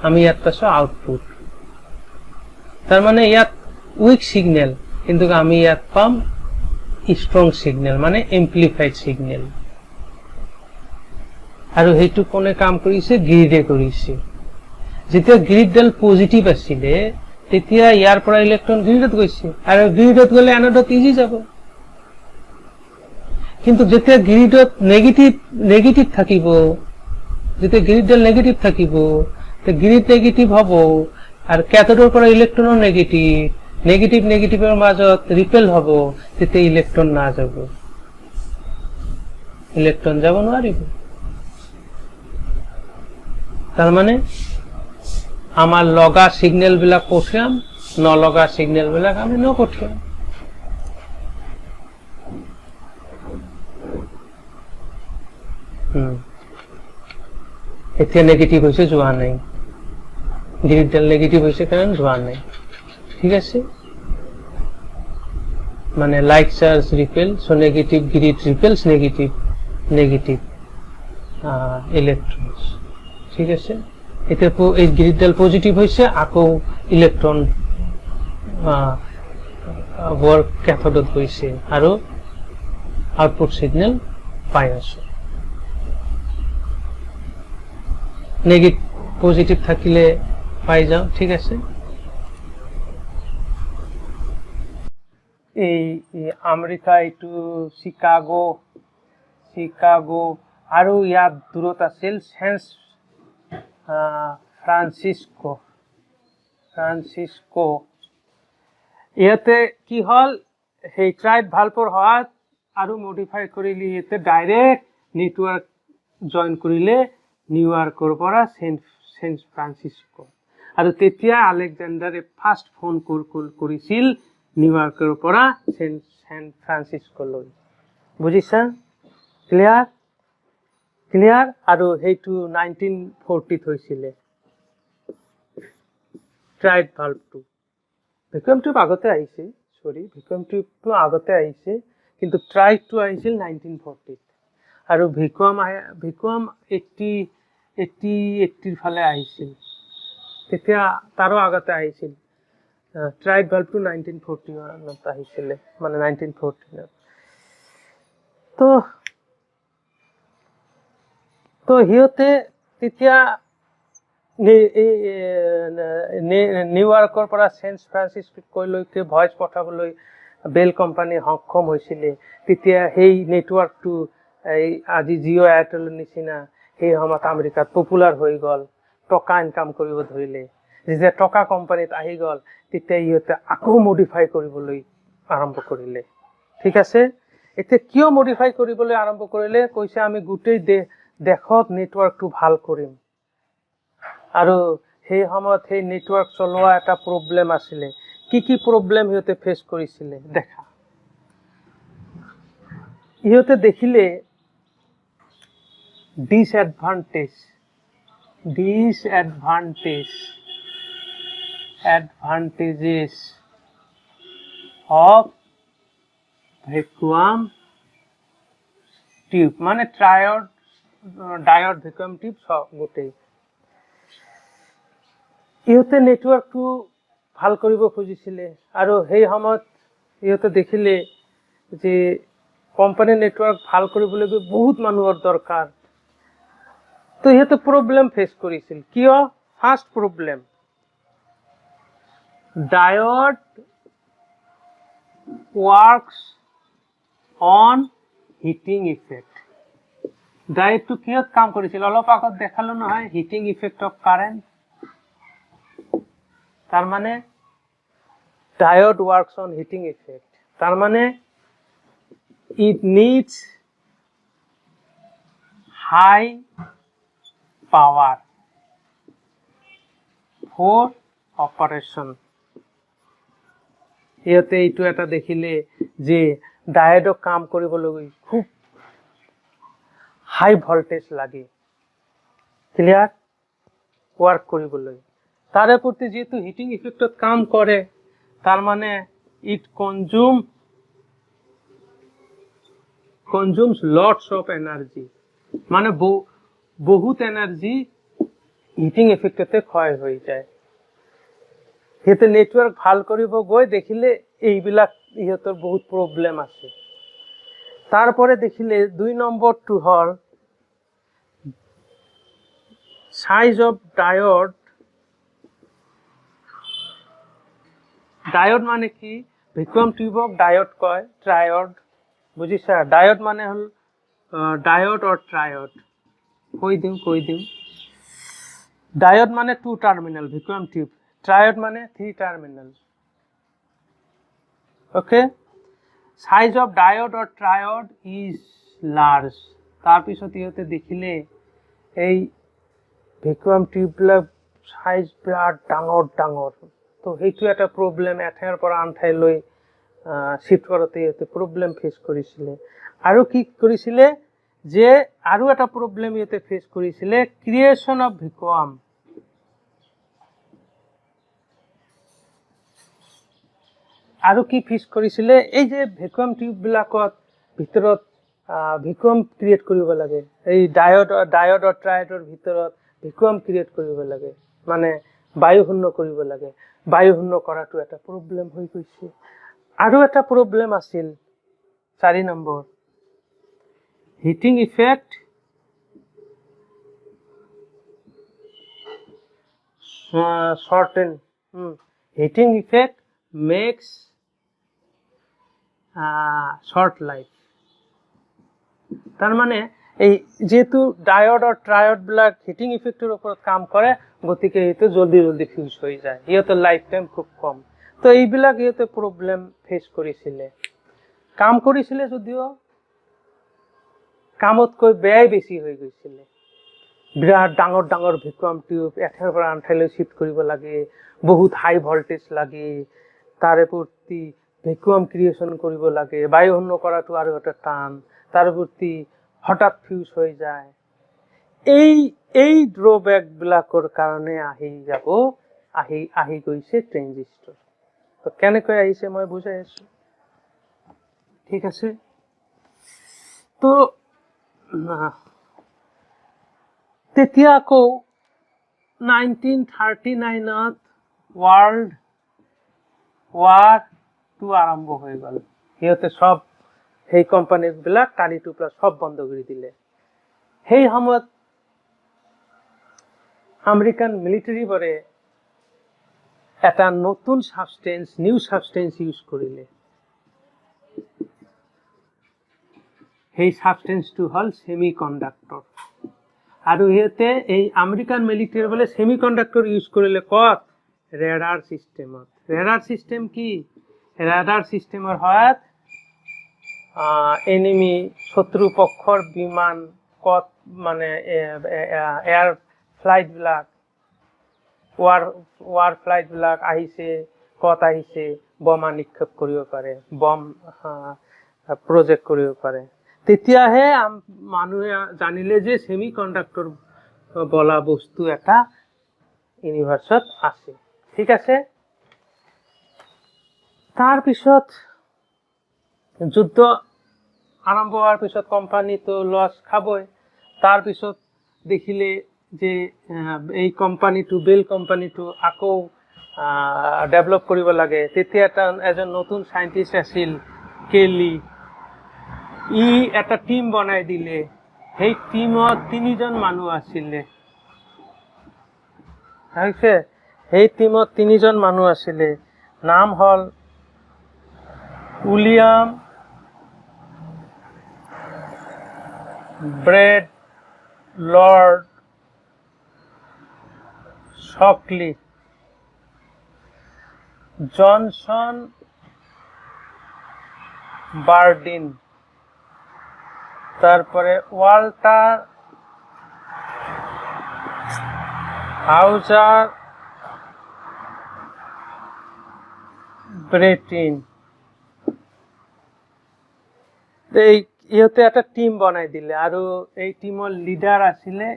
আমি ইয়াত পাছো আউটপুট তার মানে ইয়াত উইক সিগন্যাল কিন্তু আমি ইয়াত পাম স্ট্রং সিগন্যাল মানে এম্প্লিফাইড সিগন্যাল আৰু হেতু কোনে কাম কৰিছে গ্ৰিডে কৰিছে যেতিয়া গ্ৰিডডাল পজিটিভ আছিল তেতিয়া ইয়াৰ পৰা ইলেক্ট্ৰন গ্ৰিডত গৈছে আৰু গ্ৰিডত গলে এনডত ইজি যাব কিন্তু যেতিয়া গ্ৰিডত নেগেটিভ থাকিব যেতিয়া গ্ৰিডডাল নেগেটিভ থাকিব তে গ্ৰিড নেগেটিভ হ'ব আৰু ক্যাথোডৰ পৰা ইলেক্ট্ৰনৰ নেগেটিভৰ মাজত ৰিপেল হ'ব তেতিয়া ইলেক্ট্ৰন না যাব ইলেক্ট্ৰন যাব নোৱাৰিব তার মানে আমার লগা সিগন্যাল বিলাক পঠিয়াম নলগা সিগন্যাল বিলাক আমি নপঠিয়াম এতিয়া নেগেটিভ হৈছে যোৱা নাই গ্ৰিডডাল নেগেটিভ হৈছে কাৰণ যোৱা নাই ঠিক আছে মানে like charge repel so negative grid repels negative electrons ঠিক আছে এটা এই গ্রিডডাল পজিটিভ হইছে আকো ইলেকট্রন ওয়ার্ক ক্যাথোডত হইছে আৰু আউটপুট সিগন্যাল পাই আছে নেগেটিভ পজিটিভ থাকিলে পাই যাও ঠিক আছে এই আমেরিকা এইটো চিকাগো আৰু ইয়াত দূৰত আছিল সেন্স ফ্ৰান্সিস্কো ইয়াতে কি হল সেই ট্ৰাইড ভালপৰ হাত আৰু মডিফাই কৰিলি ইয়াতে ডাইৰেক্ট নেটৱৰ্ক জয়েন কৰিলে নিউয়ৰ্কৰ পৰা সেন্ট ফ্ৰান্সিস্কো আৰু তেতিয়া আলেকজাণ্ডাৰে ফাৰ্ষ্ট ফোন কৰিছিল নিউয়ৰ্কৰ পৰা সেন্ট ফ্ৰান্সিস্কোলৈ বুজিছা ক্লিয়াৰ আৰু হেইটো 1940 হৈছিল ট্ৰাইড ভালভটো ভ্যাকুয়াম টিউব আগতে আহিছে ভ্যাকুয়াম টিউবটো আগতে আহিছে কিন্তু ট্ৰাইডটো আহিছিল 1940 আৰু ভ্যাকুয়াম 80 ফালে আহিছিল তেতিয়া তাৰো আগতে আহিছিল ট্ৰাইড ভালভটো 1940 আহিছিল মানে 1914 তো হিয়তে তেতিয়া নিউয়ৰ্কৰ পৰা সেন্ট ফ্ৰান্সিস্কোলৈকে ভয়েস পঠাবলৈ বেল কোম্পানী সক্ষম হৈছিল তেতিয়া সেই নেটৱৰ্কটো এই আজি জিঅ' এয়াৰটেলৰ নিচিনা সেই সময়ত আমেৰিকাত পপুলাৰ হৈ গল টকা ইনকাম কৰিব ধৰিলে যেতিয়া টকা কোম্পানীত আহি গল তেতিয়া ইহঁতে আকৌ মডিফাই কৰিবলৈ আৰম্ভ কৰিলে ঠিক আছে এতিয়া কিয় মডিফাই কৰিবলৈ আৰম্ভ কৰিলে কৈছে আমি গোটেই দেশত নেটৱৰ্কটো ভাল কৰিম আৰু সেই সময়ত সেই নেটৱৰ্ক চলোৱা এটা প্ৰবলেম আছিল কি প্ৰবলেম ইহঁতে ফেস কৰিছিল দেখা ইহঁতে দেখিলে advantages of vacuum tube মানে ডায়োড vacuum tube সব গোটেই ইহঁতে নেটৱৰ্কটো ভাল কৰিব খুজিছিল আৰু সেই সময়ত ইহঁতে দেখিলে যে কোম্পানী নেটৱৰ্ক ভাল কৰিবলৈ বহুত মানুহৰ দৰকাৰ তো ইহঁতে প্ৰবলেম ফেস কৰিছিল কিয় first problem diode works on heating effect diode to কিয়ত কাম কৰিছিল অলপ আগত দেখালো নহয় হিটিং ইফেক্ট অফ কারেন্ট তার মানে diode works on heating effect তার মানে it needs high power for operation ইয়াতে এইটো এটা দেখিলে যে ডায়োডক কাম কৰিবলৈ খুব হাই ভল্টেজ লাগে ক্লিয়াৰ ওয়াৰ্ক কৰিবলৈ তাৰে প্ৰতি যেহেতু হিটিং ইফেক্টত কাম কৰে তাৰ মানে it consumes lots of energy মানে বহুত এনাৰ্জি হিটিং ইফেক্টতে ক্ষয় হৈ যায় হেতে নেটওয়াৰ্ক ভাল কৰিব গৈ দেখিলে এইবিলাক ইহতৰ বহুত প্ৰবলেম আছে তারপরে দেখিলে 2 নম্বরটো হল সাইজ অফ ডায়োড মানে কি ভ্যাকুয়াম টিউবক ডায়োড কয় ট্রায়োড বুঝিছা ডায়োড মানে হল ডায়োড অর ট্রায়োড কৈ দিম ডায়োড মানে 2 টার্মিনাল ভ্যাকুয়াম টিউব ট্রায়োড মানে 3 terminal okay size of diode or triode is large তার পিছত ইহতে দেখিলে এই ভ্যাকুয়াম টিউববিলাক সাইজ বিৰাট ডাঙৰ তো সেইটো এটা প্ৰবলেম এঠাইৰ পৰা আন ঠাইলৈ শিফট কৰোতে ইহতে প্ৰবলেম ফেস কৰিছিলে আৰু কি কৰিছিলে যে আৰু এটা প্ৰবলেম ইহতে ফেস কৰিছিলে ক্ৰিয়েচন অফ ভ্যাকুয়াম আৰু কি ফেস কৰিছিলে এই যে ভ্যাকুয়াম টিউব বিলাকত ভিতৰত ভ্যাকুয়াম ক্ৰিয়েট কৰিব লাগে এই ডায়োড অৰ ট্ৰায়োডৰ ভিতৰত ভ্যাকুয়াম ক্ৰিয়েট কৰিব লাগে মানে বায়ু শূন্য কৰিব লাগে বায়ু শূন্য কৰাটো এটা প্ৰবলেম হৈ গৈছে আৰু এটা প্ৰবলেম আছিল 4 নম্বৰ heating effect shorten heating effect makes short life তার মানে এই যেহেতু ডায়োড আর ট্রায়োড বিলাক হিটিং ইফেক্টের উপর কাম করে গতিকে এতে জলদি ফিউজ হয়ে যায় ইহতের লাইফ টাইম খুব কম তো এইবিলাক ইহতে প্রবলেম ফেস করেছিলে কাম করেছিলে যদিও কামতকৈ বেয়াই বেশি হয়ে গৈছিলে বিরাট ডাঙৰ ভ্যাকুয়াম টিউব এঠাইৰ পৰা আন ঠাইলৈ শিফট কৰিব লাগে বহুত হাই ভল্টেজ লাগে তাৰে প্ৰতি ভ্যাকুয়াম ক্ৰিয়েচন কৰিব লাগে বায়ু শূন্য কৰাটো আৰু এটা টান তাৰ প্ৰতি হঠাৎ ফিউজ হৈ যায় এই ড্ৰবেক বিলাকৰ কাৰণে আহি গৈছে ট্ৰানজিস্টৰ তো কেনেকৈ আহিছে মই বুজাই আছো ঠিক আছে তো তেতিয়া আকৌ 1939ত ওয়ার্ল্ড ওয়ার 2 আৰম্ভ হৈ গল সিহঁতে সব সেই কোম্পানী বিলাক টালি টুপলা সব বন্ধ কৰি দিলে সেই সময়ত আমেৰিকান মিলিটাৰি বৰে এটা নতুন নিউ সাবস্টেন্স ইউজ কৰিলে সেই সাবস্টেন্সটো হল সেমিকন্ডাক্টৰ আৰু ইহতে এই আমেৰিকান মিলিটাৰি বলে সেমিকন্ডাক্টৰ ইউজ কৰিলে কত ৰেডাৰ সিস্টেমত ৰেডাৰ সিস্টেম কি ৰেডাৰ সিস্টেমৰ সহায়ত এনিমি শত্ৰু পক্ষৰ বিমান কত মানে এয়াৰ ফ্লাইট বিলাক ওয়াৰ ফ্লাইট বিলাক আহিছে কত আহিছে বোমা নিক্ষেপ কৰিব পাৰে বম প্ৰজেক্ট কৰিব পাৰে তেতিয়াহে মানুহে জানিলে যে সেমিকন্ডাক্টৰ বলা বস্তু এটা ইউনিভাৰ্সত আছে ঠিক আছে তাৰ পিছত যুদ্ধ আৰম্ভ হোৱাৰ পিছত কোম্পানী তো লস খাবই তাৰ পিছত দেখিলে যে এই কোম্পানীটো বেল কোম্পানীটো আকৌ ডেভেলপ কৰিব লাগে তেতিয়া এজন নতুন সাইন্টিস্ট আছিল কেলি ই এটা টিম বনাই দিলে সেই টিমত 3জন মানুহ আছিলে হৈছে সেই টিমত 3জন মানুহ আছিলে নাম হল William bread Lord শকলি Johnson Bardeen তারপরে ওয়াল্টার হাউজার ব্রেটিন এই ইহঁতে এটা টিম বনাই দিলে আৰু এই টিমৰ লিডাৰ আছিলে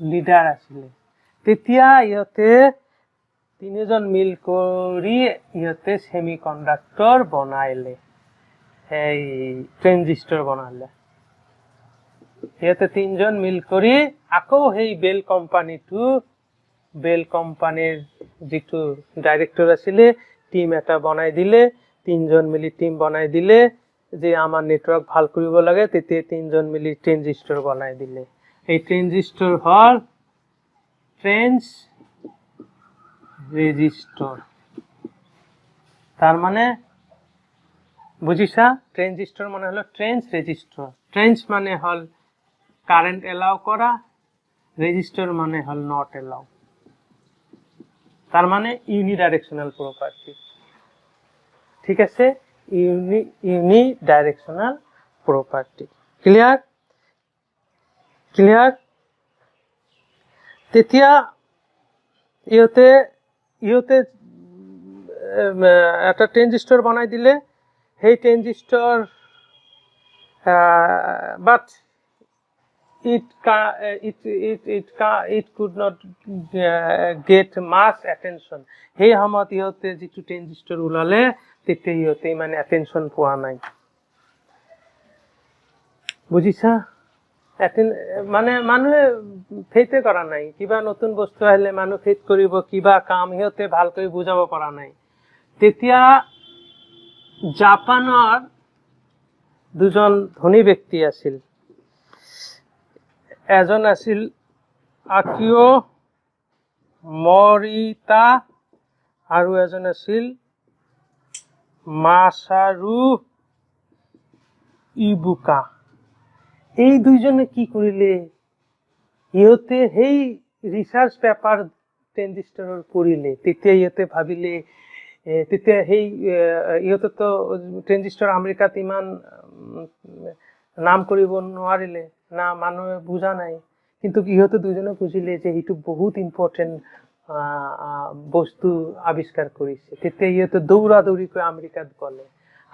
লিডাৰ আছিলে তেতিয়া ইহঁতে তিনিজন মিল কৰি ইহঁতে সেমি কণ্ডাক্টৰ বনাইলে এই ট্ৰেনজিস্টৰ বনালে ইহঁতে তিনিজন মিল কৰি আকৌ সেই বেল কোম্পানীৰ যিটো ডাইৰেক্টৰ আছিলে টিম এটা বনাই দিলে তিনিজন মিলি টিম বনাই দিলে যে আমাৰ নেটৱৰ্ক ভাল কৰিব লাগে তেতিয়া তিনিজন মিলি ট্ৰেনজিস্টৰ বনাই দিলে এই ট্ৰেনজিস্টৰ হল ট্ৰেন্স রেজিস্টর তার মানে বুঝিছা ট্রেনজিস্টর মানে হলো ট্রেন্স রেজিস্টর ট্রেন্স মানে হল কারেন্ট এলাও করা রেজিস্টর মানে হল নট এলাও তার মানে ইউনিডাইরেকশনাল প্রপার্টি ঠিক আছে ইউনিডাইরেকশনাল প্রপার্টি ক্লিয়ার তেতিয়া ইহঁতে একটা ট্রেনজিস্টর বনাই দিলে সেই ট্রেনজিস্টর বাট it could not get much attention সেই সময়ত ইহঁতে যিটো ট্ৰেনজিস্টৰ ওলালে তেতিয়া ইহঁতে ইমান attention পোৱা নাই বুজিছা মানে মানুহে ফেইতে কৰা নাই কিবা নতুন বস্তু আহিলে মানুহ ফেইত কৰিব কিবা কাম ইহঁতে ভালকৈ বুজাব পৰা নাই তেতিয়া জাপানৰ দুজন ধনী ব্যক্তি আছিল এজন আছিল আকিও মৰিতা আৰু এজন আছিল মাসাৰু ইবুকা এই দুইজনে কি কৰিলে ইহঁতে সেই ৰিচাৰ্চ পেপাৰ ট্ৰেনজিস্টৰৰ পঢ়িলে তেতিয়া ইহঁতে ভাবিলে তেতিয়া সেই ইহঁতেতো ট্ৰেনজিস্টৰ আমেৰিকাত ইমান নাম কৰিব নোৱাৰিলে না মানুহে বুজা নাই কিন্তু ইহঁতে দুজনে বুজিলে যে এইটো বহুত ইম্পৰ্টেন্ট বস্তু আৱিষ্কাৰ কৰিছে তেতিয়া ইহঁতে দৌৰি আমেৰিকাত গ'লে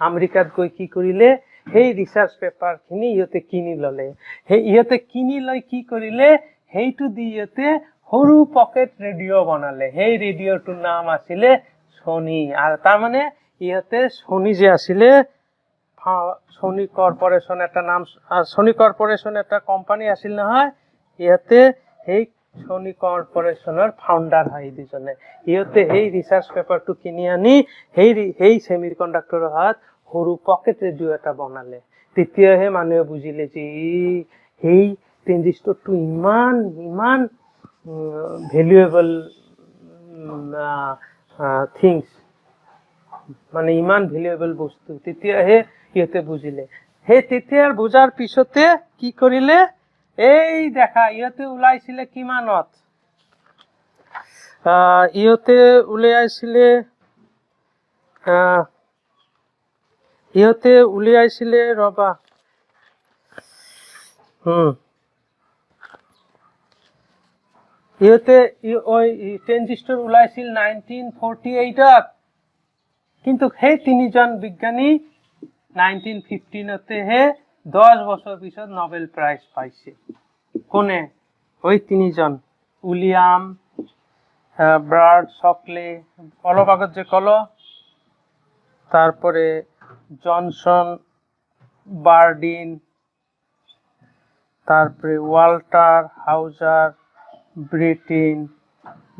আমেৰিকাত গৈ কি কৰিলে সেই ৰিচাৰ্চ পেপাৰ খিনি ইহঁতে কিনি ললে সেই ইহঁতে কিনি লৈ কি কৰিলে সেইটো দি ইহঁতে সৰু পকেট ৰেডিঅ' বনালে সেই ৰেডিঅ'টোৰ নাম আছিলে সোনি আৰু তাৰ মানে ইহঁতে সোনি যে আছিলে সোনি কৰ্পোৰেচন এটা নাম সোনি কৰ্পোৰেচন এটা কোম্পানী আছিল নহয় ইহঁতে সেই সোনি কৰ্পোৰেচনৰ ফাউণ্ডাৰ হয় দুজনে ইহঁতে সেই ৰিচাৰ্চ পেপাৰটো কিনি আনি সেই সেমি কণ্ডাক্টৰৰ হাত সৰু পকেট ৰেডিঅ' এটা বনালে তেতিয়াহে মানুহে বুজিলে যে সেই ট্ৰেনজিস্টৰটো ইমান ভ্যালুয়েবল থিংস মানে ইমান ভ্যালুয়েবল বস্তু তেতিয়াহে ইহঁতে বুজিলে সেই তেতিয়াৰ বুজাৰ পিছতে কি কৰিলে এই দেখা ইহঁতে ওলাইছিলে কিমানত ইহঁতে উলিয়াইছিলে ৰবা ইহঁতে ট্ৰেনজিস্টৰ ওলাইছিল 1948ত কিন্তু সেই তিনিজন বিজ্ঞানী 1915তেহে 10 বছৰ পিছত নোবেল প্ৰাইজ পাইছে কোনে ওই তিনিজন উইলিয়াম ব্ৰাড শকলে অলপ আগত যে কলো তারপরে জনসন বার্ডিন তারপরে ওয়াল্টার হাউজার ব্রিটিন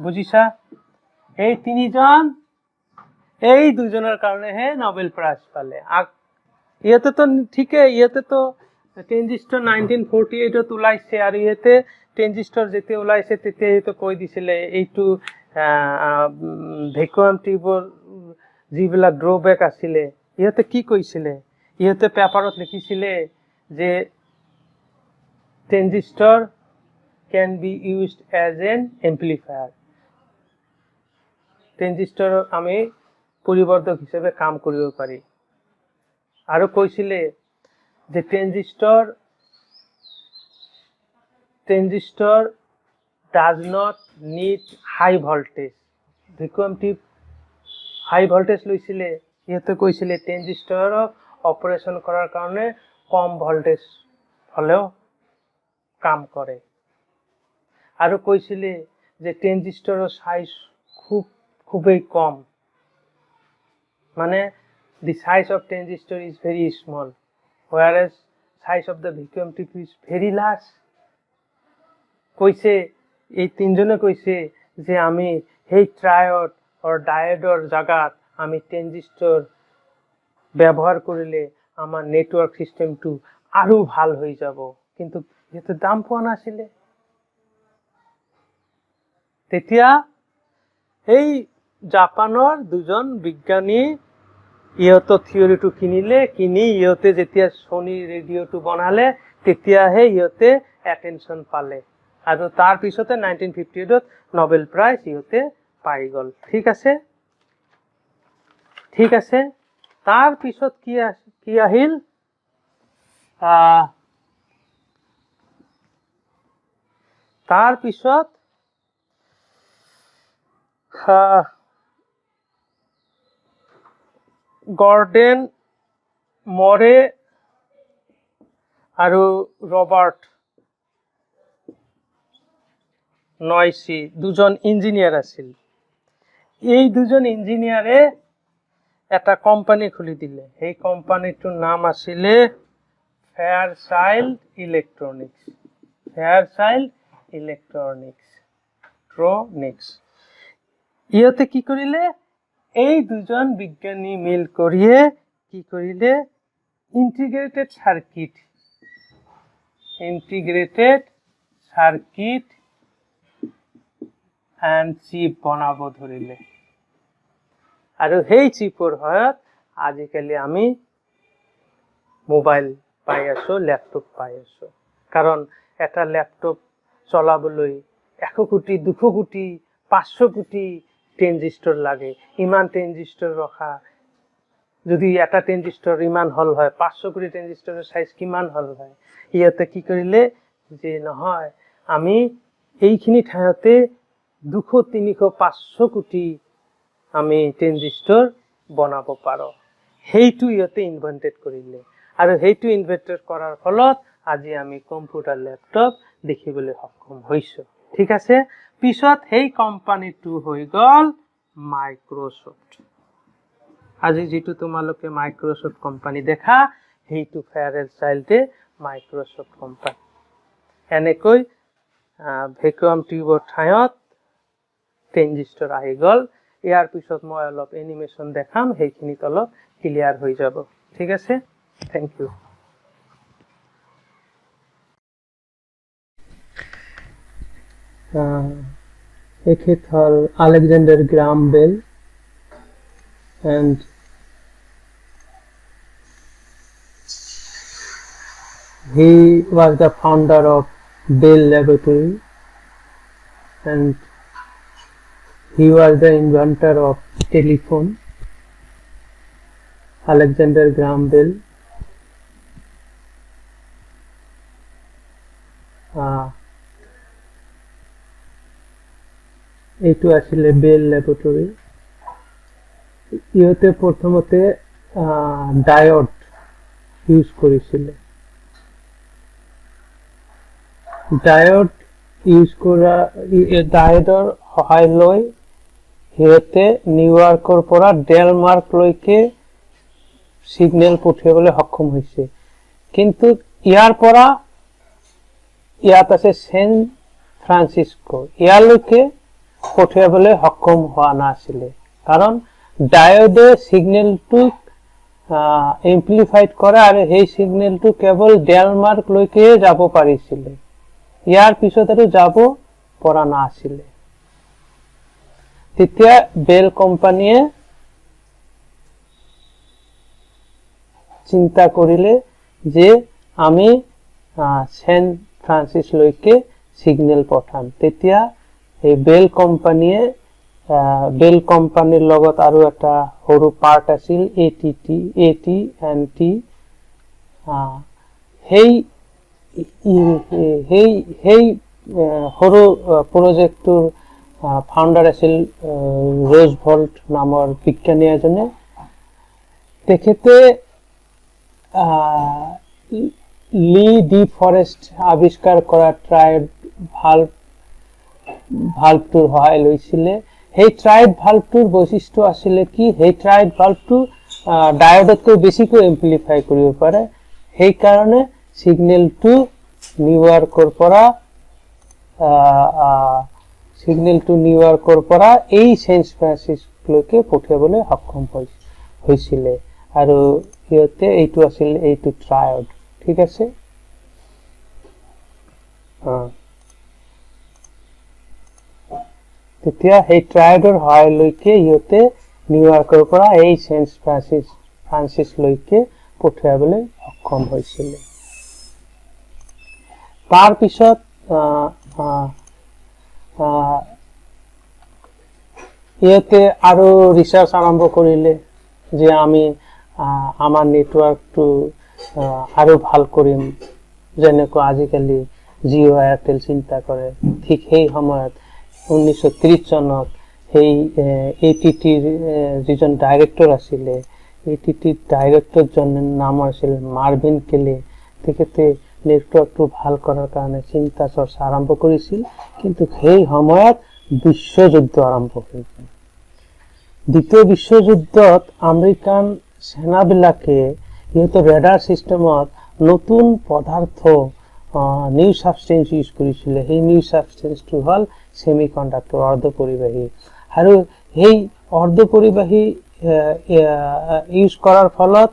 বুঝিছা এই তিনিজন এই দুজনের কারণে হে নোবেল প্রাইজ পালে ইহঁতে তো ঠিকই ইহঁতে তো ট্ৰেনজিস্টৰ 1948ত ওলাইছে আৰু ইহঁতে ট্ৰেনজিস্টৰ যেতিয়া ওলাইছে তেতিয়া ইহঁতে কৈ দিছিলে এইটো ভেকুৱাম টিউবৰ যিবিলাক ড্ৰবেক আছিলে ইহঁতে কি কৈছিলে ইহঁতে পেপাৰত লিখিছিলে যে ট্ৰেনজিস্টৰ can be used as an amplifier ট্ৰেনজিস্টৰ আমি পৰিৱৰ্ধক হিচাপে কাম কৰিব পাৰি আৰু কৈছিলে যে transistor does not need high voltage vacuum tube high voltage লৈছিলে ইহঁতে কৈছিলে ট্ৰেঞ্জিষ্টৰক অপাৰেশ্যন কৰাৰ কাৰণে কম ভল্টেজ হলেও কাম কৰে আৰু কৈছিলে যে ট্ৰেঞ্জিষ্টৰৰ সাইজ খুবেই কম মানে the size of transistor is very small whereas size of the vacuum tube is very large কৈছে এই তিনজনে কৈছে যে আমি সেই ট্ৰায়ড or ডায়োডৰ জায়গাত আমি ট্ৰেঞ্জিস্টৰ ব্যবহাৰ কৰিলে আমাৰ নেটৱৰ্ক সিস্টেমটো আৰু ভাল হৈ যাব কিন্তু এতে দাম পোৱা নাছিলে তেতিয়া এই জাপানৰ দুজন বিজ্ঞানী ইহঁতৰ থিওৰিটো কিনি ইহঁতে যেতিয়া সোনি ৰেডিঅ'টো বনালে তেতিয়াহে ইহঁতে এটেনশন পালে আৰু তাৰ পিছতে 1958 ত নোবেল প্ৰাইজ ইহঁতে পাই গল ঠিক আছে তাৰ পিছত কি আহিল তাৰ পিছত গৰ্ডন মৰে আৰু ৰবাৰ্ট নয়সি দুজন ইঞ্জিনিয়াৰ আছিল এই দুজন ইঞ্জিনিয়াৰে এটা কোম্পানী খুলি দিলে এই কোম্পানীটোৰ নাম আছিল ফেয়াৰচাইল্ড ইলেক্ট্ৰনিক্স ইহঁতে কি কৰিলে এই দুজন বিজ্ঞানী মিল কৰিয়ে কি কৰিলে ইন্টিগ্ৰেটেড সাৰ্কিট and চিপ বনাব ধৰিলে আৰু সেই চিপৰ সহায়ত আজিকালি আমি মোবাইল পাই আছো ল্যাপটপ পাই আছো কাৰণ এটা ল্যাপটপ চলাবলৈ 100 কোটি 200 কোটি 500 কোটি ট্ৰেঞ্জিস্টৰ লাগে ইমান ট্ৰেঞ্জিস্টৰ ৰখা যদি এটা ট্ৰেঞ্জিস্টৰ ইমান হল হয় 500 কোটি ট্ৰেঞ্জিস্টৰৰ সাইজ কিমান হল হয় ইহঁতে কি কৰিলে যে নহয় আমি এইখিনি ঠাইতে 200 300 500 কোটি আমি ট্ৰেঞ্জিস্টৰ বনাব পাৰো হেইটো ইহঁতে ইনভেন্টেড কৰিলে আৰু হেইটো ইনভেন্টেড কৰাৰ ফলত আজি আমি কম্পিউটাৰ ল্যাপটপ দেখিবলৈ সক্ষম হৈছো ঠিক আছে পিছত হেই কোম্পানীটো হৈ গল মাইক্ৰোসফট আজি যেটো তোমালোকে মাইক্ৰোসফট কোম্পানী দেখা হেইটো ফেয়াৰচাইল্ডে মাইক্ৰোসফট কোম্পানী এনেকৈ ভ্যাকুয়াম টিউবৰ ঠাইত ট্ৰেঞ্জিস্টৰ আহি গল ইয়াৰ পিছত মই অলপ এনিমেশন দেখাম হেইখিনিত অলপ ক্লিয়াৰ হৈ যাব ঠিক আছে থ্যাংক ইউ এখেত হল Alexander Graham Bell and he was the founder of Bell Laboratory and he was the inventor of telephone Alexander Graham Bell এইটো আসলে বেল ল্যাবরেটরি ইহঁতে প্ৰথমতে ডায়োড ইউজ কৰিছিল ডায়োড ইউজ কৰা ডায়োডৰ সহায় লৈ ইহঁতে নিউয়ৰ্কৰ পৰা ডেনমাৰ্ক লৈকে সিগনেল পঠিয়াবলৈ সক্ষম হৈছে কিন্তু ইয়াৰ পৰা ইয়াত আছে সেন ফ্ৰান্সিসকো ইয়ালৈকে পঠিয়াবলৈ সক্ষম হোৱা নাছিল কাৰণ ডায়োডে সিগনেলটো এম্প্লিফাইড কৰে আৰু এই সিগনেলটো কেৱল ডেনমাৰ্ক লৈকে যাব পাৰিছিল ইয়াৰ পিছত আৰু যাব পৰা নাছিল তেতিয়া বেল কোম্পানীয়ে চিন্তা কৰিলে যে আমি সেন ফ্ৰান্সিস লৈকে সিগনেল পঠাম তেতিয়া এই বেল কোম্পানীৰ লগত আৰু এটা সৰু পাৰ্ট আছিল AT&T হেই সৰু প্ৰজেক্টৰ ফাউণ্ডাৰ আছিল ৰোজভল্ট নামৰ বিজ্ঞানী এজনে তেখেতে লি ডি ফৰেষ্ট আৱিষ্কাৰ কৰা ট্ৰাইড ভাল্ভটোৰ সহায় লৈছিলে। সেই ট্ৰাইড ভাল্ভটোৰ বৈশিষ্ট্য আছিলে কি, সেই ট্ৰাইড ভাল্ভটো ডায়োডতকৈ বেছিকৈ এম্প্লিফাই কৰিব পাৰে। সেইকাৰণে সিগনেলটো নিউয়ৰ্কৰ পৰা এই ছেন ফ্ৰান্সিস্কোলৈকে পঠিয়াবলৈ সক্ষম হৈছিলে। আৰু সিহঁতে এইটো ট্ৰায়ড, ঠিক আছে। তেতিয়া সেই ট্ৰায়ডৰ সহায়লৈকে সিহঁতে নিউয়ৰ্কৰ পৰা এই ছেন ফ্ৰান্সিছলৈকে পঠিয়াবলৈ সক্ষম হৈছিলে। তাৰ পিছত সিহঁতে আৰু ৰিচাৰ্চ আৰম্ভ কৰিলে যে আমি আমাৰ নেটৱৰ্কটো আৰু ভাল কৰিম, যেনেকৈ আজিকালি জিঅ' এয়াৰটেল চিন্তা কৰে। ঠিক সেই সময়ত 1930 চনত সেই ATTৰ যিজন ডাইৰেক্টৰ আছিলে, ATTৰ ডাইৰেক্টৰজনৰ নাম আছিল মাৰ্ভিন কেলে। তেখেতে নেটৱৰ্কটো ভাল কৰাৰ কাৰণে চিন্তা চৰ্চা আৰম্ভ কৰিছিল। কিন্তু সেই সময়ত বিশ্বযুদ্ধ আৰম্ভ হৈছিল। দ্বিতীয় বিশ্বযুদ্ধত আমেৰিকান সেনাবিলাকে সিহঁতৰ ৰেডাৰ চিষ্টেমত নতুন পদাৰ্থ নিউ সাবষ্টেন্স ইউজ কৰিছিলে। সেই নিউ সাবষ্টেন্সটো হ'ল সেমি কণ্ডাক্টৰ, অৰ্ধপৰিবাহী। আৰু সেই অৰ্ধপৰিবাহী ইউজ কৰাৰ ফলত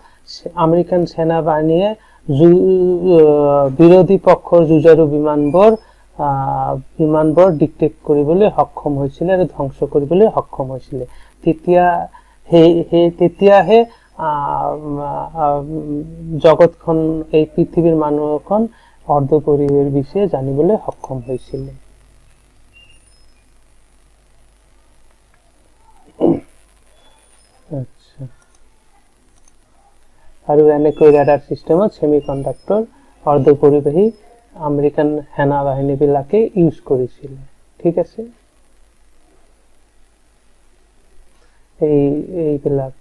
আমেৰিকান সেনা বাহিনীয়ে বিৰোধী পক্ষৰ যুঁজাৰু বিমানবোৰ ডিটেক্ট কৰিবলৈ সক্ষম হৈছিলে আৰু ধ্বংস কৰিবলৈ সক্ষম হৈছিলে। তেতিয়াহে জগতখন, এই পৃথিৱীৰ মানুহখন অৰ্ধপৰিবাহীৰ বিষয়ে জানিবলৈ সক্ষম হৈছিলে। আৰু এনেকৈ ৰেডাৰ চিষ্টেমত সেমি কণ্ডাক্টৰ অৰ্ধপৰিবাহী আমেৰিকান সেনা বাহিনী বিলাকে ইউজ কৰিছিলে, ঠিক আছে। এইবিলাক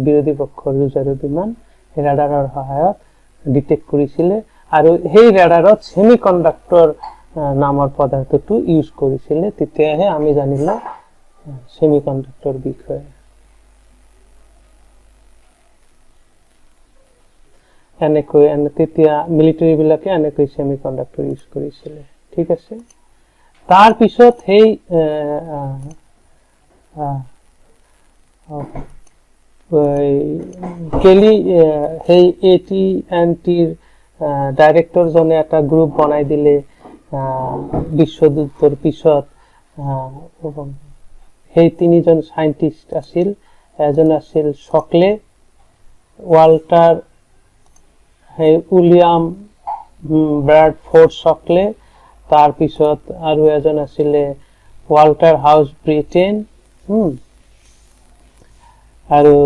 বিৰোধী পক্ষৰ যুঁজাৰু বিমান ৰেডাৰৰ সহায়ত ডিটেক্ট কৰিছিলে। আৰু সেই ৰেডাৰত সেমি কণ্ডাক্টৰ নামৰ পদাৰ্থটো ইউজ কৰিছিলে। তেতিয়াহে আমি জানিলো সেমি কণ্ডাক্টৰ বিষয়ে। তেতিয়া মিলিটাৰী বিলাকে এনেকৈ সেমি কণ্ডাক্টৰ ইউজ কৰিছিলে, ঠিক আছে। তাৰ পিছত সেই কেলি সেই AT&Tৰ ডাইৰেক্টৰজনে এটা গ্ৰুপ বনাই দিলে বিশ্বযুদ্ধৰ পিছত। সেই তিনিজন সাইন্টিষ্ট আছিল। এজন আছিল শকলে, ৱাল্টাৰ উইলিয়াম ব্ৰাডফৰ্ড শকলে। তাৰ পিছত আৰু এজন আছিলে ৱাল্টাৰ হাউচ ব্ৰিটেন। আৰু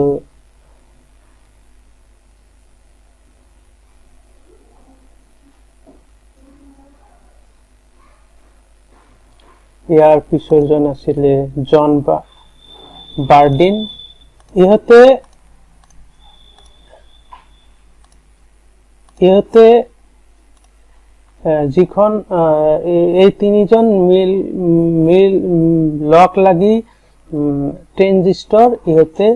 ইয়াৰ পিছৰজন আছিলে জন বাৰ্ডিন। ইহঁতে যিখন এই তিনিজন লগ লাগি ট্ৰেনজিস্টৰ ইহঁতে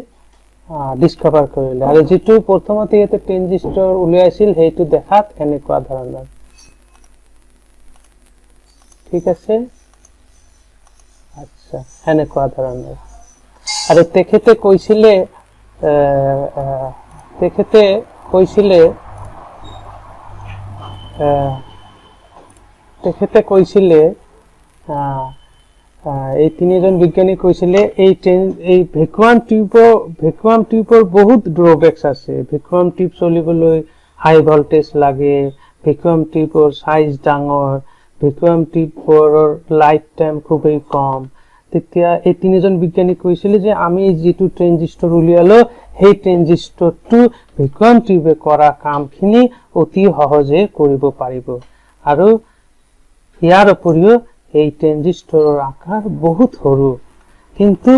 ডিস্কভাৰ কৰিলে। আৰু যিটো প্ৰথমতে ইহঁতে ট্ৰেনজিস্টৰ উলিয়াইছিল সেইটো দেখাত এনেকুৱা ধৰণৰ, ঠিক আছে। আচ্ছা, এনেকুৱা ধৰণৰ। আৰু তেখেতে কৈছিলে এই তিনিজন বিজ্ঞানী কৈছিলে এই ভেকুৱাম টিউবৰ বহুত ড্ৰবেক্স আছে। ভেকুৱাম টিউব চলিবলৈ হাই ভল্টেজ লাগে, ভেকুৱাম টিউবৰ সাইজ ডাঙৰ, ভেকুৱাম টিউবৰ লাইফ টাইম খুবেই কম। তেতিয়া এই তিনিজন বিজ্ঞানী কৈছিলে যে আমি যিটো ট্ৰেনজিস্টৰ উলিয়ালো সেই ট্ৰেনজিস্টৰটো ভেকুৱাম টিউবে কৰা কামখিনি অতি সহজে কৰিব পাৰিব। আৰু ইয়াৰ উপৰিও এই ট্ৰেনজিস্টৰৰ আকাৰ বহুত সৰু, কিন্তু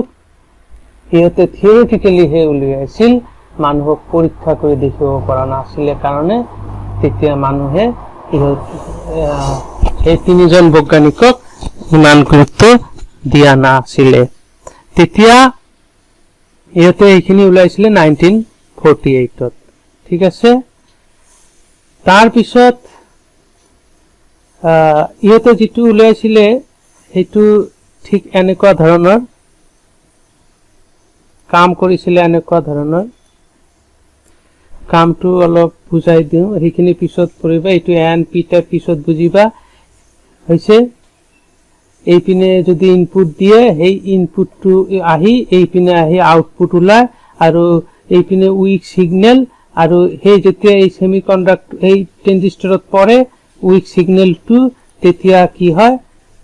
সিহঁতে থিয়ৰিটিকেলিহে উলিয়াইছিল মানুহক পৰীক্ষা কৰি দেখিব পৰা নাছিলে কাৰণে তেতিয়া মানুহে এই তিনিজন বৈজ্ঞানিকক ইমান গুৰুত্ব দিয়া নাছিলে। তেতিয়া ইহঁতে এইখিনি ওলাইছিলে 1948 ঠিক আছে। তাৰ পিছত ইহঁতে যিটো ওলাইছিলে সেইটো ঠিক এনেকুৱা ধৰণৰ কাম কৰিছিলে। এনেকুৱা ধৰণৰ কামটো অলপ বুজাই দিওঁ, সেইখিনি পিছত কৰিবা। এইটো এন পি টাইপ পিছত বুজিবা। হৈছে এইপিনে যদি ইনপুট দিয়ে সেই ইনপুটটো আহি এইপিনে আহি আউটপুট ওলায় আৰু এইপিনে উইক সিগনেল আৰু সেই যেতিয়া এই সেমিকন্ডাক্টৰ এই ট্ৰানজিস্টৰত পৰে উইক সিগনেলটো তেতিয়া কি হয়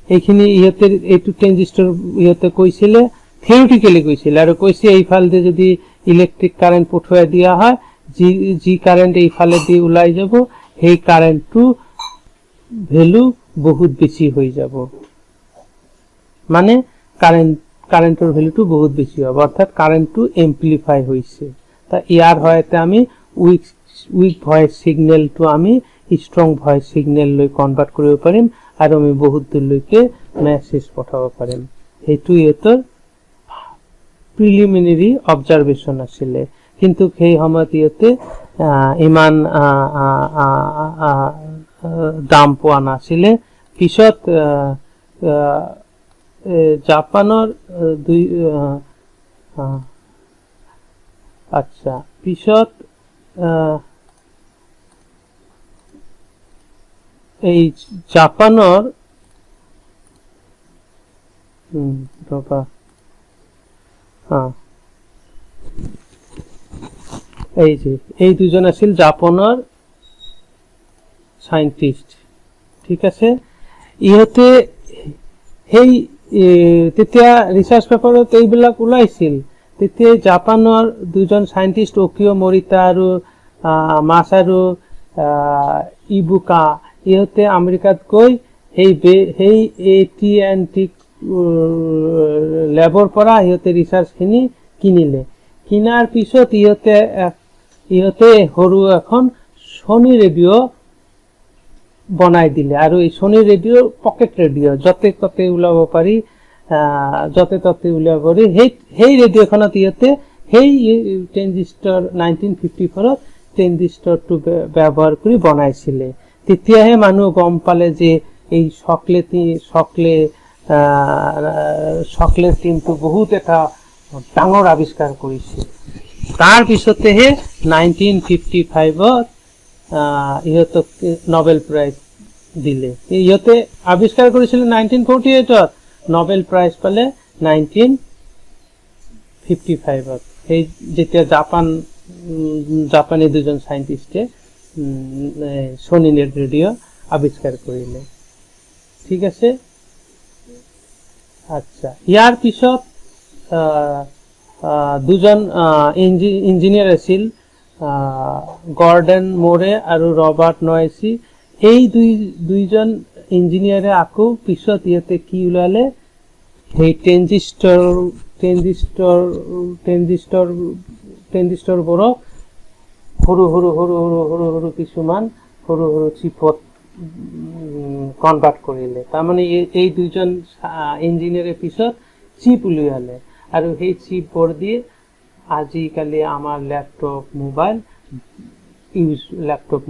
এইখিনি ইহঁতে এইটো ট্ৰানজিস্টৰ ইহঁতে কৈছিলে থিওৰিটিক্যালি কৈছিলে আৰু কৈছে এইফালে যদি ইলেক্ট্ৰিক কাৰেন্ট পঠোৱাই দিয়া হয় যি কাৰেন্ট এইফালে দি ওলাই যাব সেই কাৰেন্টটো ভ্যালু বহুত বেছি হৈ যাব, মানে কাৰেন্টৰ ভ্যালুটো বহুত বেছি হ'ব, অৰ্থাৎ কাৰেন্টটো এমপ্লিফাই হৈছে। তা ইয়াৰ হয়তে আমি উইক ভয়েস সিগনেলটো আমি স্ট্ৰং ভয়েস সিগনেল লৈ কনভাৰ্ট কৰিব পাৰিম আৰু আমি বহুত দূৰলৈকে মেছেজ পঠাব পাৰিম। সেইটো ইহঁতৰ প্ৰিলিমিনাৰী অবজাৰভেশন আছিলে, কিন্তু সেই সময়ত ইহঁতে ইমান দাম পোৱা নাছিলে। পিছত জাপানৰ আচ্ছা পিছত এই জাপানৰ এই দুজন আছিল জাপানৰ সাইন্টিস্ট, ঠিক আছে। ইহঁতে সেই তেতিয়া ৰিসাৰ্চ পেপাৰত এইবিলাক ওলাইছিল। তেতিয়া জাপানৰ দুজন সাইন্টিস্ট অকিও মৰিতা আৰু মাসাৰু ইবুকা ইহঁতে আমেৰিকাত গৈ সেই AT&T লেবৰ পৰা ইহঁতে ৰিসাৰ্চখিনি কিনিলে। কিনাৰ পিছত ইহঁতে সৰু এখন সোনি ৰেডিঅ' বনাই দিলে আৰু এই সোনি ৰেডিঅ' পকেট ৰেডিঅ' যতে ততে ওলাব পাৰি, যতে ততে ওলাব পাৰি। সেই ৰেডিঅ'খনত ইহঁতে সেই ট্ৰানজিস্টৰ 1954ত ট্ৰানজিস্টৰটো ব্যৱহাৰ কৰি বনাইছিলে। তেতিয়াহে মানুহ গম পালে যে এই চকলেট টিমটো বহুত এটা ডাঙৰ আৱিষ্কাৰ কৰিছে। তাৰ পিছতেহে 1955ত ইহঁতক নোবেল প্ৰাইজ দিলে। ইহঁতে আৱিষ্কাৰ কৰিছিল 1948ত, নোবেল প্ৰাইজ পালে 1955ত। সেই যেতিয়া জাপানী দুজন সাইন্টিস্টে সোনি ৰেডিঅ' আৱিষ্কাৰ কৰিলে, ঠিক আছে। আচ্ছা, ইয়াৰ পিছত দুজন ইঞ্জিনিয়াৰ আছিল, গৰ্ডন মোৰে আৰু ৰবাৰ্ট নয়েছি। এই দুইজন ইঞ্জিনিয়াৰে আকৌ পিছত ইহঁতে কি ওলালে, সেই ট্ৰানজিস্টৰবোৰক সৰু কিছুমান সৰু চিপত কনভাৰ্ট কৰিলে। তাৰমানে এই দুইজন ইঞ্জিনিয়াৰে পিছত চিপ উলিয়ালে আৰু সেই চিপবোৰ দিয়ে আজিকালি আমাৰ ল্যাপটপ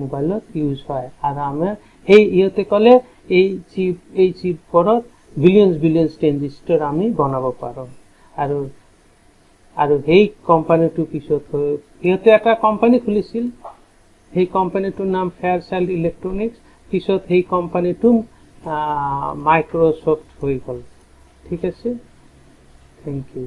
মোবাইলত ইউজ হয়। আৰু আমাৰ সেই ইহঁতে ক'লে এই চিপবোৰত বিলিয়নছ ট্ৰানজিস্টৰ আমি বনাব পাৰোঁ। আৰু সেই কোম্পানীটো পিছত ইহঁতে এটা কোম্পানী খুলিছিল, সেই কোম্পানীটোৰ নাম ফেয়াৰচাইল্ড ইলেক্ট্ৰনিক্স। পিছত সেই কোম্পানীটো মাইক্ৰ'ছফ্ট হৈ গ'ল, ঠিক আছে। Thank U.